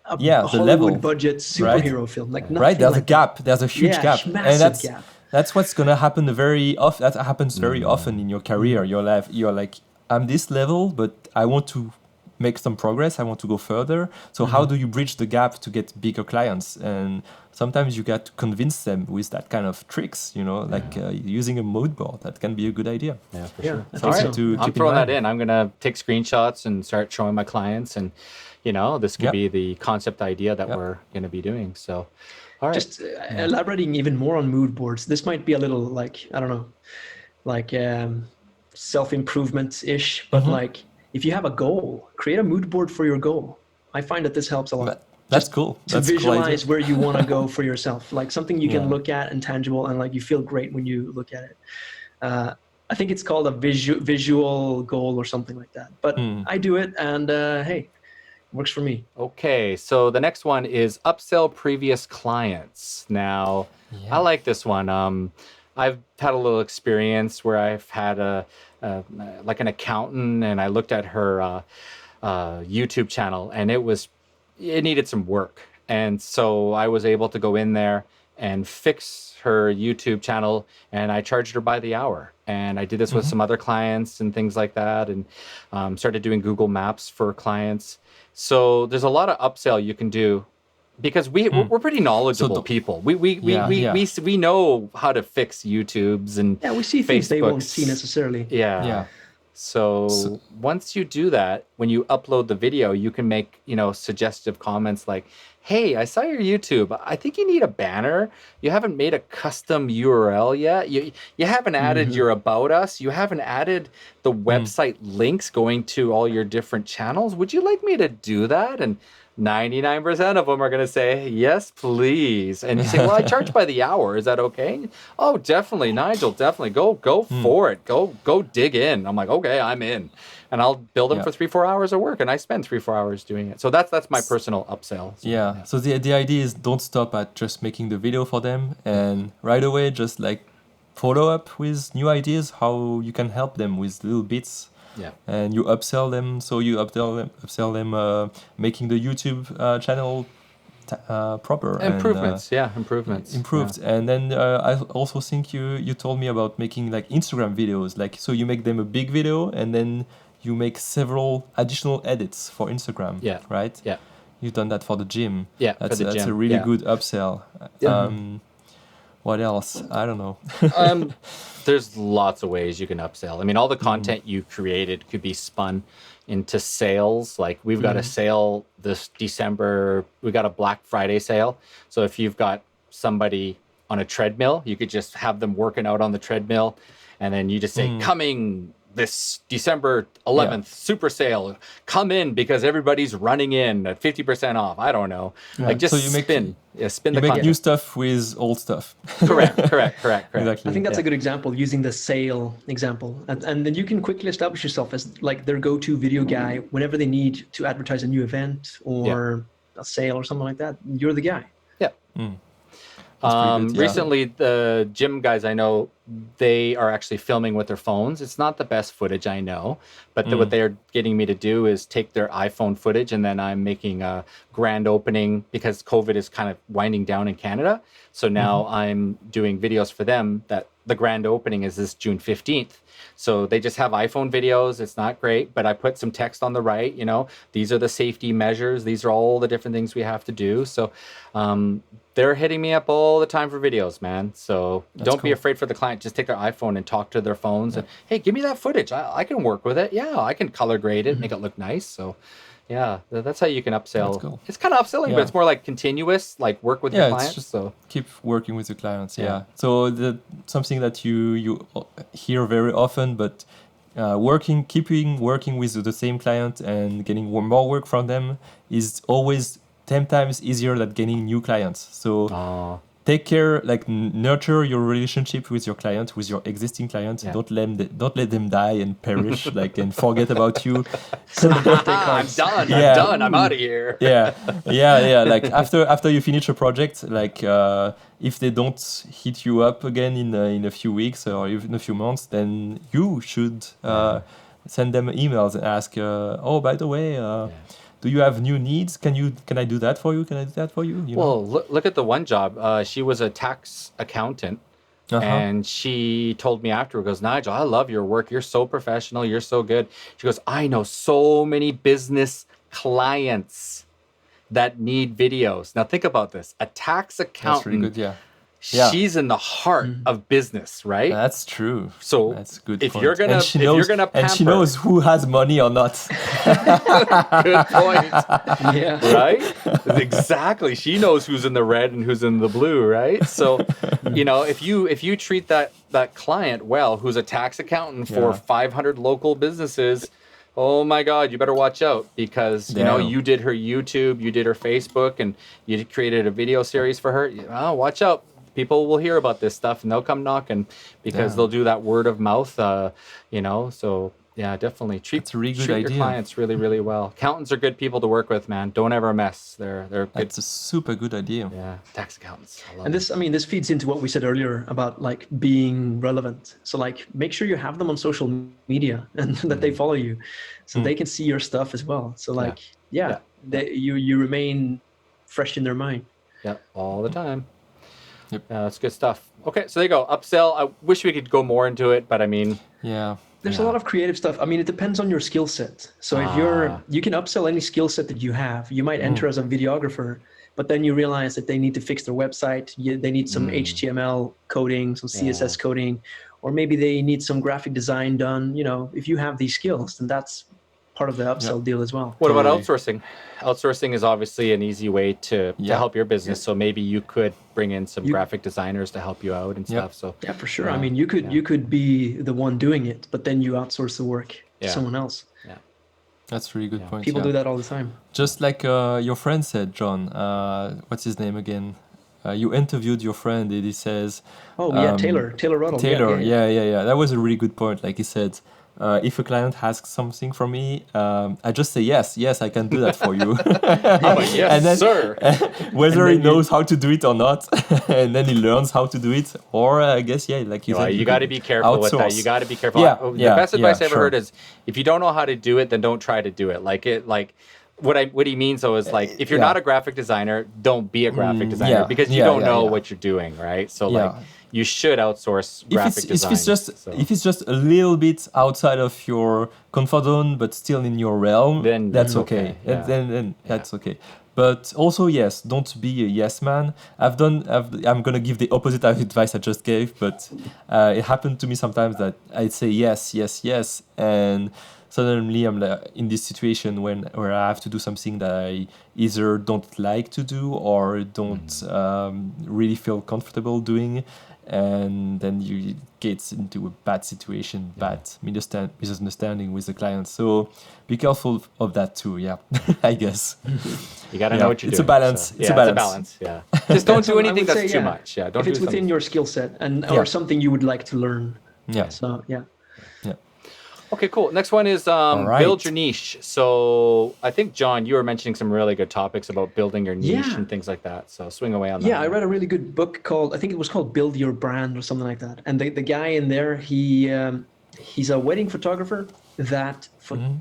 a Hollywood budget superhero film. Like nothing there's like a gap. There's a huge gap, massive gap. That's what's gonna happen very often. That happens very often in your career, your life. You're like, I'm this level, but I want to make some progress. I want to go further. So how do you bridge the gap to get bigger clients? And sometimes you got to convince them with that kind of tricks, like using a mood board. That can be a good idea. Yeah, for sure. I'm throwing that in. I'm going to take screenshots and start showing my clients. And, this could be the concept idea that we're going to be doing. So, all right. Just elaborating even more on mood boards. This might be a little like, I don't know, like self-improvement-ish, but like, if you have a goal, create a mood board for your goal. I find that this helps a lot. That's cool. To visualize where you want to go for yourself, like something you can look at and tangible, and like you feel great when you look at it. I think it's called a visual goal or something like that. But I do it, and hey, works for me. Okay, so the next one is upsell previous clients. Now, I like this one. I've had a little experience where I've had like an accountant, and I looked at her YouTube channel, and it needed some work. And so I was able to go in there and fix her YouTube channel, and I charged her by the hour. And I did this with some other clients and things like that, and started doing Google Maps for clients. So there's a lot of upsell you can do, because we're pretty knowledgeable people. We know how to fix YouTubes and we see things they won't see necessarily. So once you do that, when you upload the video, you can make suggestive comments like, "Hey, I saw your YouTube. I think you need a banner. You haven't made a custom URL yet. You haven't added your About Us. You haven't added the website links going to all your different channels. Would you like me to do that?" And 99% of them are going to say, "Yes, please." And you say, "Well, I charge by the hour. Is that okay?" "Oh, definitely, Nigel, definitely. Go for it. Go dig in." I'm like, "Okay, I'm in." And I'll build them for 3-4 hours of work, and I spend 3-4 hours doing it. So that's my personal upsell. So, So the idea is, don't stop at just making the video for them, and right away just like follow up with new ideas how you can help them with little bits. And you upsell them. So you upsell them, making the YouTube channel proper. Improvements. Improvements. Improved. And then I also think you told me about making like Instagram videos. Like, so you make them a big video, and then you make several additional edits for Instagram. Right? You've done that for the gym. That's a really good upsell. What else? I don't know. There's lots of ways you can upsell. I mean, all the content you created could be spun into sales. Like, we've got a sale this December. We got a Black Friday sale. So if you've got somebody on a treadmill, you could just have them working out on the treadmill, and then you just say, "Coming this December 11th super sale. Come in because everybody's running in at 50% off. I don't know. Yeah. Like just so you spin the you make content. new stuff with old stuff. Correct. Exactly. I think that's a good example, using the sale example. And then you can quickly establish yourself as like their go-to video guy whenever they need to advertise a new event or a sale or something like that. You're the guy. Yeah. That's pretty good, yeah. Recently, the gym guys I know, they are actually filming with their phones. It's not the best footage, I know, but what they're getting me to do is take their iPhone footage, and then I'm making a grand opening because COVID is kind of winding down in Canada. So now I'm doing videos for them that the grand opening is this June 15th. So they just have iPhone videos. It's not great, but I put some text on the right, you know, these are the safety measures. These are all the different things we have to do. So they're hitting me up all the time for videos, man. So don't be afraid for the client. Just take their iPhone and talk to their phones and, hey, give me that footage. I can work with it. Yeah, I can color grade it, make it look nice. So yeah, that's how you can upsell. Cool. It's kind of upselling, but it's more like continuous, like work with your clients. Just so keep working with your clients. Yeah. So something that you hear very often, but keeping working with the same client and getting more work from them is always 10 times easier than getting new clients. So take care, like nurture your relationship with your client, with your existing clients. Yeah. Don't let them die and perish, like and forget about you. I'm done. I'm done. I'm out of here. Yeah. Like after you finish a project, like if they don't hit you up again in a few weeks or even a few months, then you should send them emails and ask, oh, by the way. Do you have new needs? Can I do that for you? Can I do that for you? Well, look at the one job. She was a tax accountant, and she told me after, goes, Nigel, I love your work. You're so professional. You're so good. She goes, I know so many business clients that need videos. Now think about this. A tax accountant. That's really good, yeah. She's in the heart of business, right? That's true. So that's good. If point. you're gonna, pamper, and she knows who has money or not. Good point. Yeah. Right? Exactly. She knows who's in the red and who's in the blue, right? So, you know, if you treat that client well, who's a tax accountant for 500 local businesses, oh my God, you better watch out because, you know, you did her YouTube, you did her Facebook, and you created a video series for her. Oh, watch out. People will hear about this stuff and they'll come knocking because they'll do that word of mouth, you know. So, yeah, definitely treat your clients really, really well. Accountants are good people to work with, man. Don't ever mess. They're good. That's a super good idea. Yeah, tax accountants. I love and this, I mean, this feeds into what we said earlier about like being relevant. So like make sure you have them on social media and that they follow you so they can see your stuff as well. So like, you remain fresh in their mind. Yeah, all the time. Yep. That's good stuff. Okay, so there you go. Upsell. I wish we could go more into it, but I mean... There's a lot of creative stuff. I mean, it depends on your skill set. So if you can upsell any skill set that you have. You might enter as a videographer, but then you realize that they need to fix their website. They need some HTML coding, some CSS coding, or maybe they need some graphic design done. You know, if you have these skills, then that's part of the upsell deal as well. What about outsourcing? Outsourcing is obviously an easy way to help your business. So maybe you could bring in some graphic designers to help you out and stuff. So yeah, for sure. I mean, you could be the one doing it, but then you outsource the work to someone else. Yeah, that's a really good point. People do that all the time. Just like your friend said, John. What's his name again? You interviewed your friend, and he says, Taylor Ruddle. Taylor, yeah. That was a really good point. Like he said, if a client asks something from me, I just say yes, I can do that for you. Yes, and then, sir. Whether he knows how to do it or not, and then he learns how to do it, or I guess like you said, you got to be careful with that. You got to be careful. The best advice I ever heard is if you don't know how to do it, then don't try to do it. What he means though is like if you're not a graphic designer, don't be a graphic designer because you don't know what you're doing, right? So like you should outsource graphic design. If it's just a little bit outside of your comfort zone, but still in your realm, then that's okay. Then that's okay. But also, yes, don't be a yes man. I'm gonna give the opposite advice I just gave, but it happened to me sometimes that I'd say yes, and suddenly I'm in this situation where I have to do something that I either don't like to do or don't really feel comfortable doing, and then you get into a bad situation, bad misunderstanding with the client. So be careful of that too. Yeah, I guess. You got to know what you're doing. It's a balance. So, it's a balance. It's a balance. Yeah. Just don't do anything that's too much. Yeah. Don't if it's do within your skill set or something you would like to learn. Yeah. So yeah. Okay, cool. Next one is build your niche. So I think, John, you were mentioning some really good topics about building your niche and things like that. So swing away on that. Yeah, I read a really good book called, I think it was called Build Your Brand or something like that. And the guy in there, he's a wedding photographer that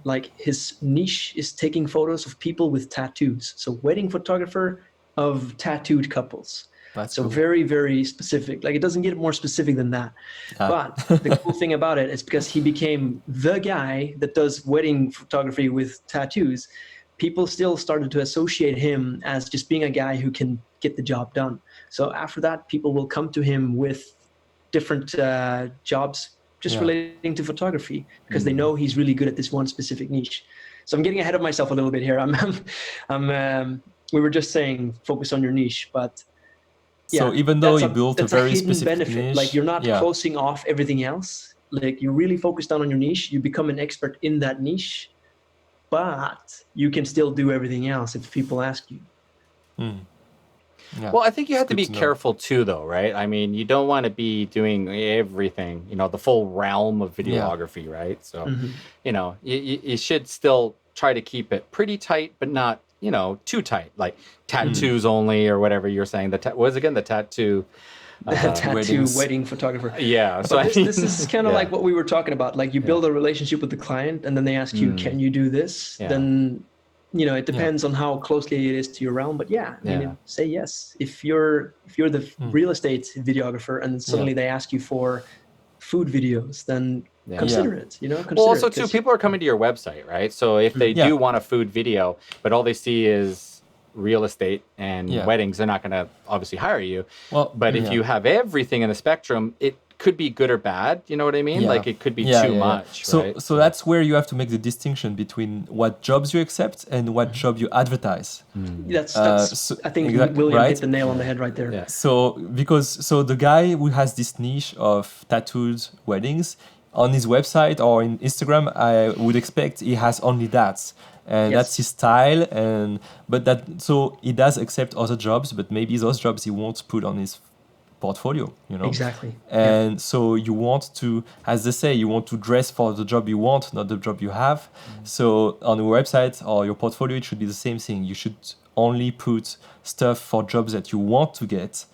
like his niche is taking photos of people with tattoos. So wedding photographer of tattooed couples. That's so cool. very, very specific. Like it doesn't get more specific than that. But the cool thing about it is because he became the guy that does wedding photography with tattoos, people still started to associate him as just being a guy who can get the job done. So after that, people will come to him with different jobs just relating to photography because they know he's really good at this one specific niche. So I'm getting ahead of myself a little bit here. We were just saying focus on your niche, but so even though you built a very hidden specific benefit. niche, like you're not closing off everything else. Like you're really focused on your niche. You become an expert in that niche, but you can still do everything else if people ask you. Yeah. Well, I think you have to be careful too, though, right? I mean, you don't want to be doing everything, the full realm of videography, right? So, you should still try to keep it pretty tight, but not, too tight, like tattoos only or whatever you're saying. What was again the tattoo? Tattoo wedding photographer. Yeah. So this is kind of like what we were talking about. Like you build a relationship with the client, and then they ask you, "Can you do this?" Then it depends on how closely it is to your realm. But say yes. If you're the real estate videographer, and suddenly they ask you for food videos, then consider it. Well, also too, people are coming to your website, right? So if they do want a food video, but all they see is real estate and weddings, they're not going to obviously hire you. Well, but if you have everything in the spectrum, it could be good or bad. You know what I mean? Like it could be too much. Right? So that's where you have to make the distinction between what jobs you accept and what job you advertise. That's I think William hit the nail on the head right there. Yeah. So the guy who has this niche of tattooed weddings on his website or in Instagram, I would expect he has only that. And that's his style, so he does accept other jobs, but maybe those jobs he won't put on his portfolio, Exactly. And so you want to, as they say, you want to dress for the job you want, not the job you have. So on your website or your portfolio, it should be the same thing. You should only put stuff for jobs that you want to get.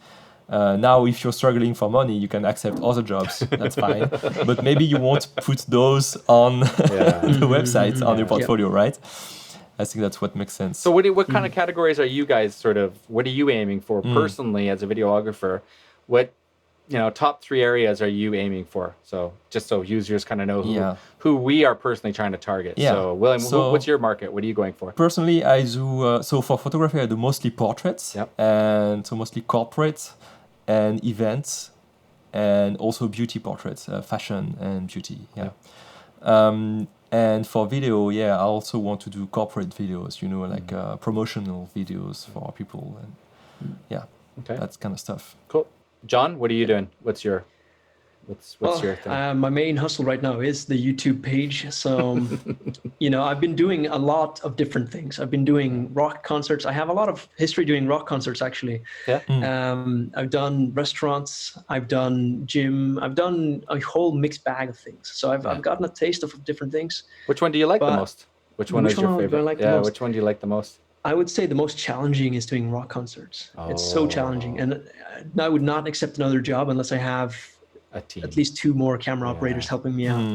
Now, if you're struggling for money, you can accept other jobs. That's fine. But maybe you won't put those on the website, on your portfolio, right? I think that's what makes sense. So what kind of categories are you guys what are you aiming for personally as a videographer? What, top 3 areas are you aiming for? So just so users kind of know who we are personally trying to target. Yeah. So William, what's your market? What are you going for? Personally, I do, so for photography, I do mostly portraits and so mostly corporate and events and also beauty portraits, fashion and beauty. And for video, I also want to do corporate videos, like promotional videos for people. And that kind of stuff. Cool. John, what are you doing? What's your thing? My main hustle right now is the YouTube page. So, I've been doing a lot of different things. I've been doing rock concerts. I have a lot of history doing rock concerts, actually. Yeah. I've done restaurants. I've done gym. I've done a whole mixed bag of things. So I've gotten a taste of different things. Which one do you like the most? Which one is your favorite? Which one do you like the most? I would say the most challenging is doing rock concerts. It's so challenging. And I would not accept another job unless I have a team. At least 2 more camera operators helping me out.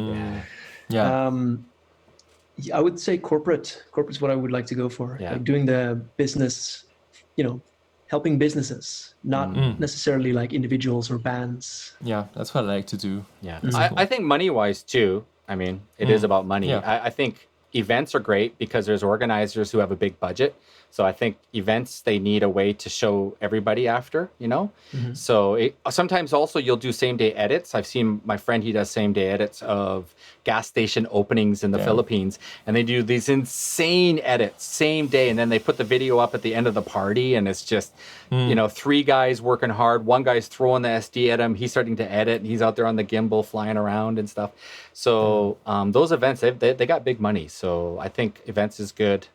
I would say corporate. Corporate's what I would like to go for. Like doing the business, helping businesses, not necessarily like individuals or bands. Yeah, that's what I like to do. Yeah. I think money-wise too, I mean, it is about money. I think events are great because there's organizers who have a big budget. So I think events, they need a way to show everybody after, you know? So sometimes also you'll do same day edits. I've seen my friend, he does same day edits of gas station openings in the Philippines, and they do these insane edits same day. And then they put the video up at the end of the party, and it's just, you know, 3 guys working hard. One guy's throwing the SD at him. He's starting to edit, and he's out there on the gimbal flying around and stuff. So those events, they got big money. So I think events is good.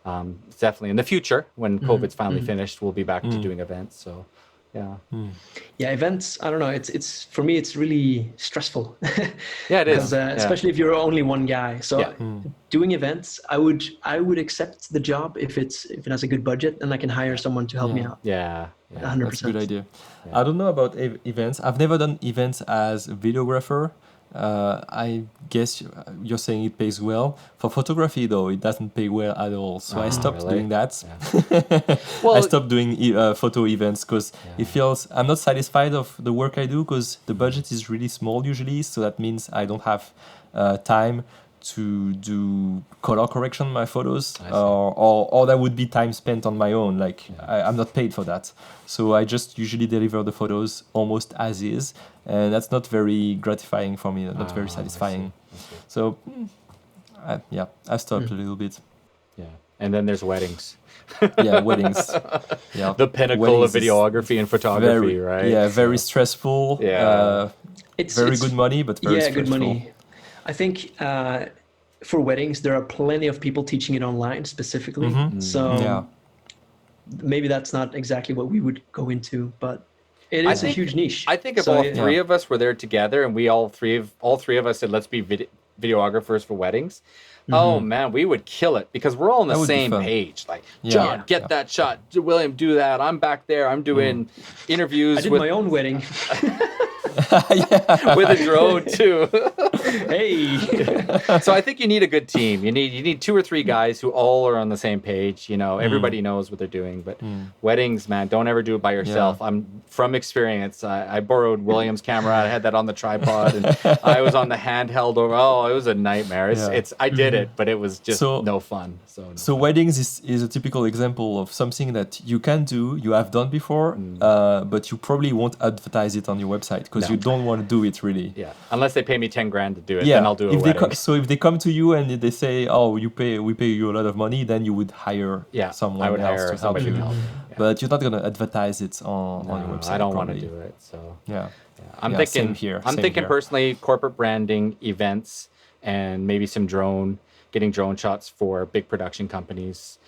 Definitely in the future, when COVID's finally finished, we'll be back to doing events. So, yeah. Yeah, events. I don't know. It's for me, it's really stressful. Yeah, it is. Especially if you're only one guy. So doing events, I would accept the job if it has a good budget and I can hire someone to help me out. Yeah. 100%. That's a good idea. I don't know about events. I've never done events as a videographer. I guess you're saying it pays well. For photography, though, it doesn't pay well at all. So I stopped doing that. Well, I stopped doing photo events because it feels I'm not satisfied of the work I do because the budget is really small usually. So that means I don't have time to do color correction on my photos, or that would be time spent on my own. Like I'm not paid for that, so I just usually deliver the photos almost as is, and that's not very gratifying for me. Not very satisfying. So I stopped a little bit. Yeah, and then there's weddings. Weddings. Yeah, the pinnacle weddings of videography and photography, right? Yeah, very stressful. It's good money, but very stressful. Good money. I think for weddings, there are plenty of people teaching it online specifically. So maybe that's not exactly what we would go into, but it is a huge niche. I think if all 3 of us were there together and we all three of us said, let's be videographers for weddings. Oh man, we would kill it because we're all on the same page. Like, John, get that shot. William, do that. I'm back there. I'm doing interviews. I did my own wedding. With a drone too. Hey. So I think you need a good team. You need 2 or 3 guys who all are on the same page. You know, everybody knows what they're doing. But weddings, man, don't ever do it by yourself. I'm from experience. I borrowed William's camera. I had that on the tripod, and I was on the handheld over. Oh, it was a nightmare. I did it, but it was just no fun. So weddings is a typical example of something that you can do, you have done before, but you probably won't advertise it on your website because you don't want to do it really. Yeah, unless they pay me 10 grand to do it, then I'll do a wedding. So if they come to you and they say, "Oh, we pay you a lot of money," then you would hire someone else to help you. But you're not going to advertise it on your website. I don't want to do it. So I'm thinking thinking personally, corporate branding, events, and maybe some getting drone shots for big production companies.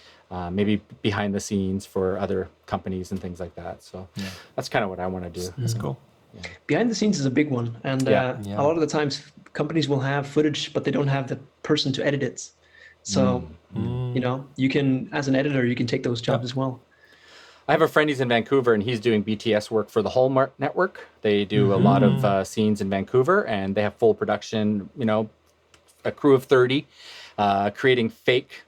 Maybe behind the scenes for other companies and things like that. So that's kind of what I want to do. That's cool. Yeah. Behind the scenes is a big one. And a lot of the times companies will have footage, but they don't have the person to edit it. So, you know, you can, as an editor, you can take those jobs as well. I have a friend, he's in Vancouver, and he's doing BTS work for the Hallmark Network. They do a lot of scenes in Vancouver, and they have full production, you know, a crew of 30, creating fake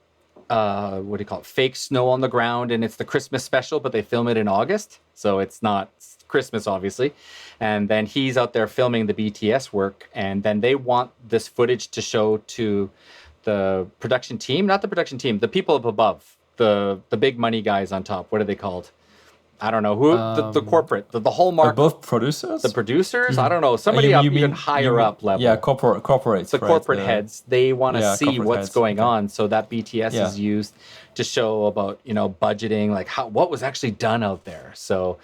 fake snow on the ground, and it's the Christmas special, but they film it in August, so it's not Christmas, obviously. And then he's out there filming the BTS work, and then they want this footage to show to the production team, not the production team, the people up above, the big money guys on top. What are they called? I don't know who, the corporate, the Hallmark. Above producers? The producers? I don't know. Somebody even higher up level. Yeah, corporates. The corporate heads, they want to see what's going on. So that BTS is used to show about, you know, budgeting, like what was actually done out there. So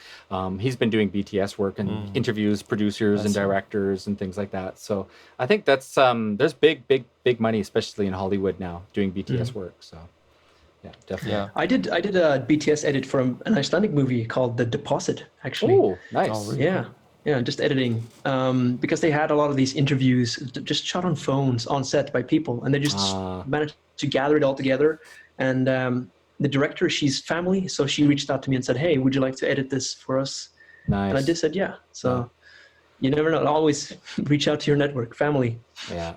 he's been doing BTS work and interviews producers and directors and things like that. So I think that's, there's big money, especially in Hollywood now, doing BTS work. So. Yeah, definitely. Yeah. I did a BTS edit for an Icelandic movie called The Deposit, actually. Oh, nice. Oh, really? Yeah, just editing. Because they had a lot of these interviews just shot on phones on set by people, and they just managed to gather it all together. And the director, she's family, so she reached out to me and said, "Hey, would you like to edit this for us?" Nice. And I just said, "Yeah." So you never know. Always reach out to your network, family. Yeah.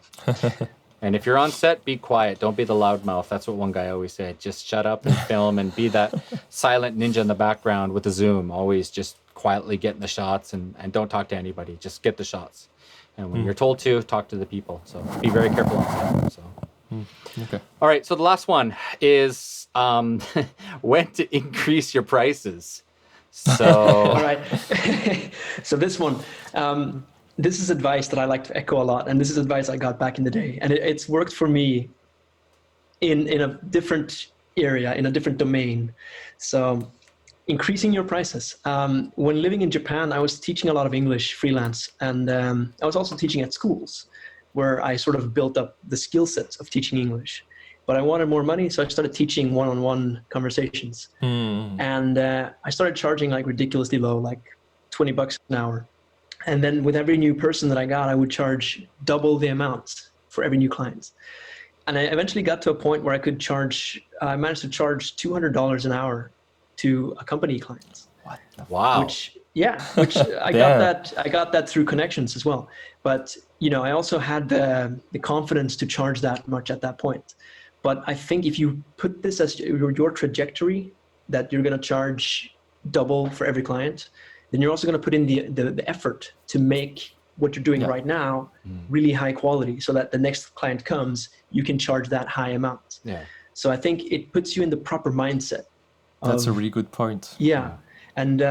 And if you're on set, be quiet. Don't be the loudmouth. That's what one guy always said. Just shut up and film and be that silent ninja in the background with the zoom. Always just quietly get in the shots and don't talk to anybody. Just get the shots. And when you're told to, talk to the people. So be very careful on set. So Okay. All right. So the last one is when to increase your prices. So, all right. So this one, this is advice that I like to echo a lot, and this is advice I got back in the day, and it's worked for me in a different area, in a different domain. So increasing your prices. When living in Japan, I was teaching a lot of English freelance, and I was also teaching at schools where I sort of built up the skill sets of teaching English. But I wanted more money, so I started teaching one-on-one conversations. And I started charging like ridiculously low, like $20 an hour. And then with every new person that I got, I would charge double the amount for every new client. And I eventually got to a point where I managed to charge $200 an hour to accompany clients. What? Wow. Which I got that through connections as well. But I also had the confidence to charge that much at that point. But I think if you put this as your trajectory, that you're going to charge double for every client, then you're also going to put in the effort to make what you're doing right now really high quality, so that the next client comes, you can charge that high amount. Yeah. So I think it puts you in the proper mindset. That's a really good point. Yeah. And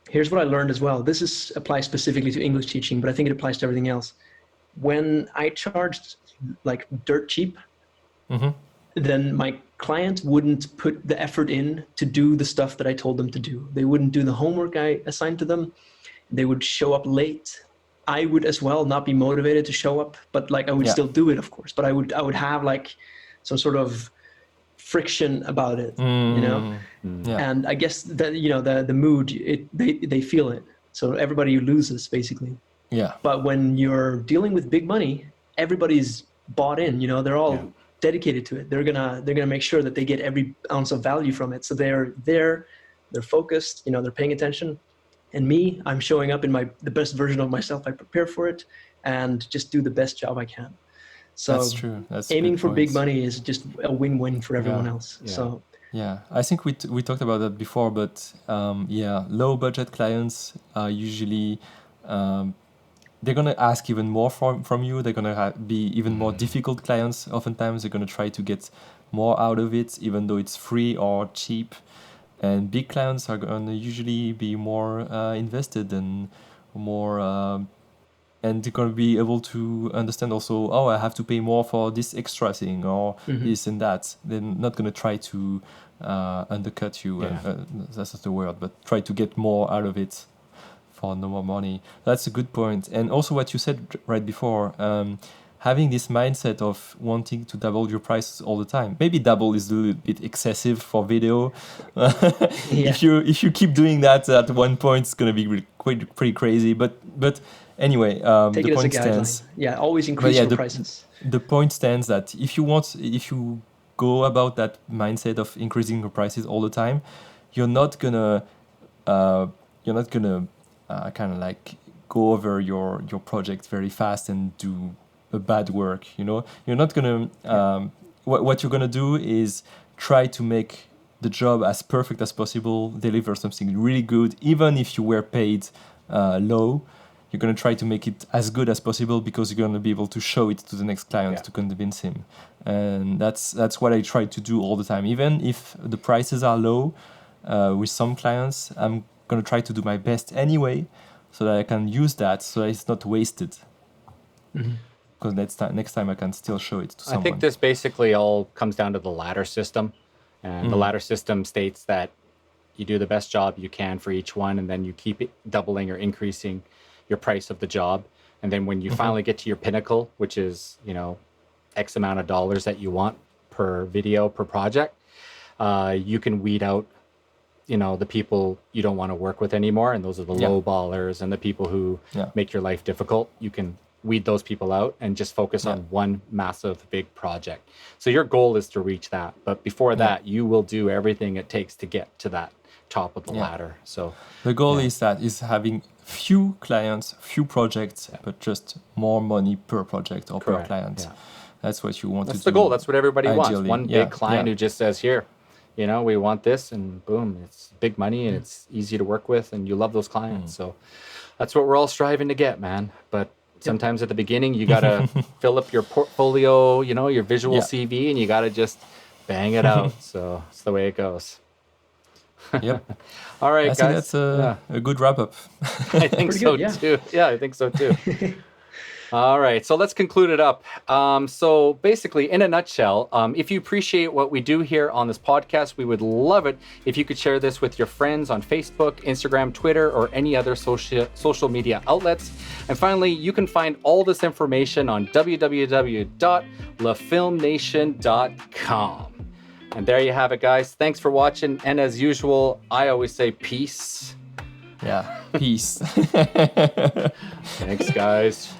here's what I learned as well. This applies specifically to English teaching, but I think it applies to everything else. When I charged like dirt cheap, then my client wouldn't put the effort in to do the stuff that I told them to do. They wouldn't do the homework I assigned to them. They would show up late. I would as well not be motivated to show up, but like I would still do it, of course. But I would have like some sort of friction about it, And I guess that the mood, they feel it. So everybody loses basically. Yeah. But when you're dealing with big money, everybody's bought in. They're all dedicated to it. They're gonna make sure that they get every ounce of value from it. So they're there, they're focused. They're paying attention. And me, I'm showing up in the best version of myself. I prepare for it and just do the best job I can. So that's true. That's aiming for big money is just a win-win for everyone else. Yeah. So I think we talked about that before, but low budget clients are usually they're gonna ask even more from you. They're gonna be even more difficult clients. Oftentimes, they're gonna try to get more out of it, even though it's free or cheap. And big clients are going to usually be more invested and more, and they're going to be able to understand also, I have to pay more for this extra thing or this and that. They're not going to try to undercut you, that's not the word, but try to get more out of it for no more money. That's a good point. And also what you said right before, having this mindset of wanting to double your prices all the time. Maybe double is a little bit excessive for video. If you keep doing that at one point, it's going to be pretty crazy. But anyway, take the it point as a guideline. stands. Yeah, always increase your prices. The point stands that if you go about that mindset of increasing your prices all the time, you're not gonna kind of like go over your project very fast and do a bad work. You're not gonna what you're gonna do is try to make the job as perfect as possible, deliver something really good, even if you were paid low. You're gonna try to make it as good as possible because you're gonna be able to show it to the next client to convince him. And that's what I try to do all the time. Even if the prices are low with some clients, I'm gonna try to do my best anyway, so that I can use that, so that it's not wasted. Because next time I can still show it to someone. I think this basically all comes down to the ladder system. And the ladder system states that you do the best job you can for each one, and then you keep it doubling or increasing your price of the job. And then when you finally get to your pinnacle, which is, X amount of dollars that you want per video, per project, you can weed out, the people you don't want to work with anymore. And those are the low ballers and the people who make your life difficult. You can weed those people out and just focus on one massive big project. So your goal is to reach that. But before that, you will do everything it takes to get to that top of the ladder. So the goal is having few clients, few projects, but just more money per project or per client. That's what you want to do. That's the goal. That's what everybody wants. One big client who just says, here, we want this, and boom, it's big money and it's easy to work with and you love those clients. So that's what we're all striving to get, man. But Sometimes at the beginning, you got to fill up your portfolio, your visual CV, and you got to just bang it out. So it's the way it goes. Yep. All right, I guys. think that's a good wrap up. I think so too. Yeah, I think so too. All right, so let's conclude it up. So basically, in a nutshell, if you appreciate what we do here on this podcast, we would love it if you could share this with your friends on Facebook, Instagram, Twitter, or any other social media outlets. And finally, you can find all this information on www.LeFilmNation.com. And there you have it, guys. Thanks for watching. And as usual, I always say peace. Yeah, peace. Thanks, guys.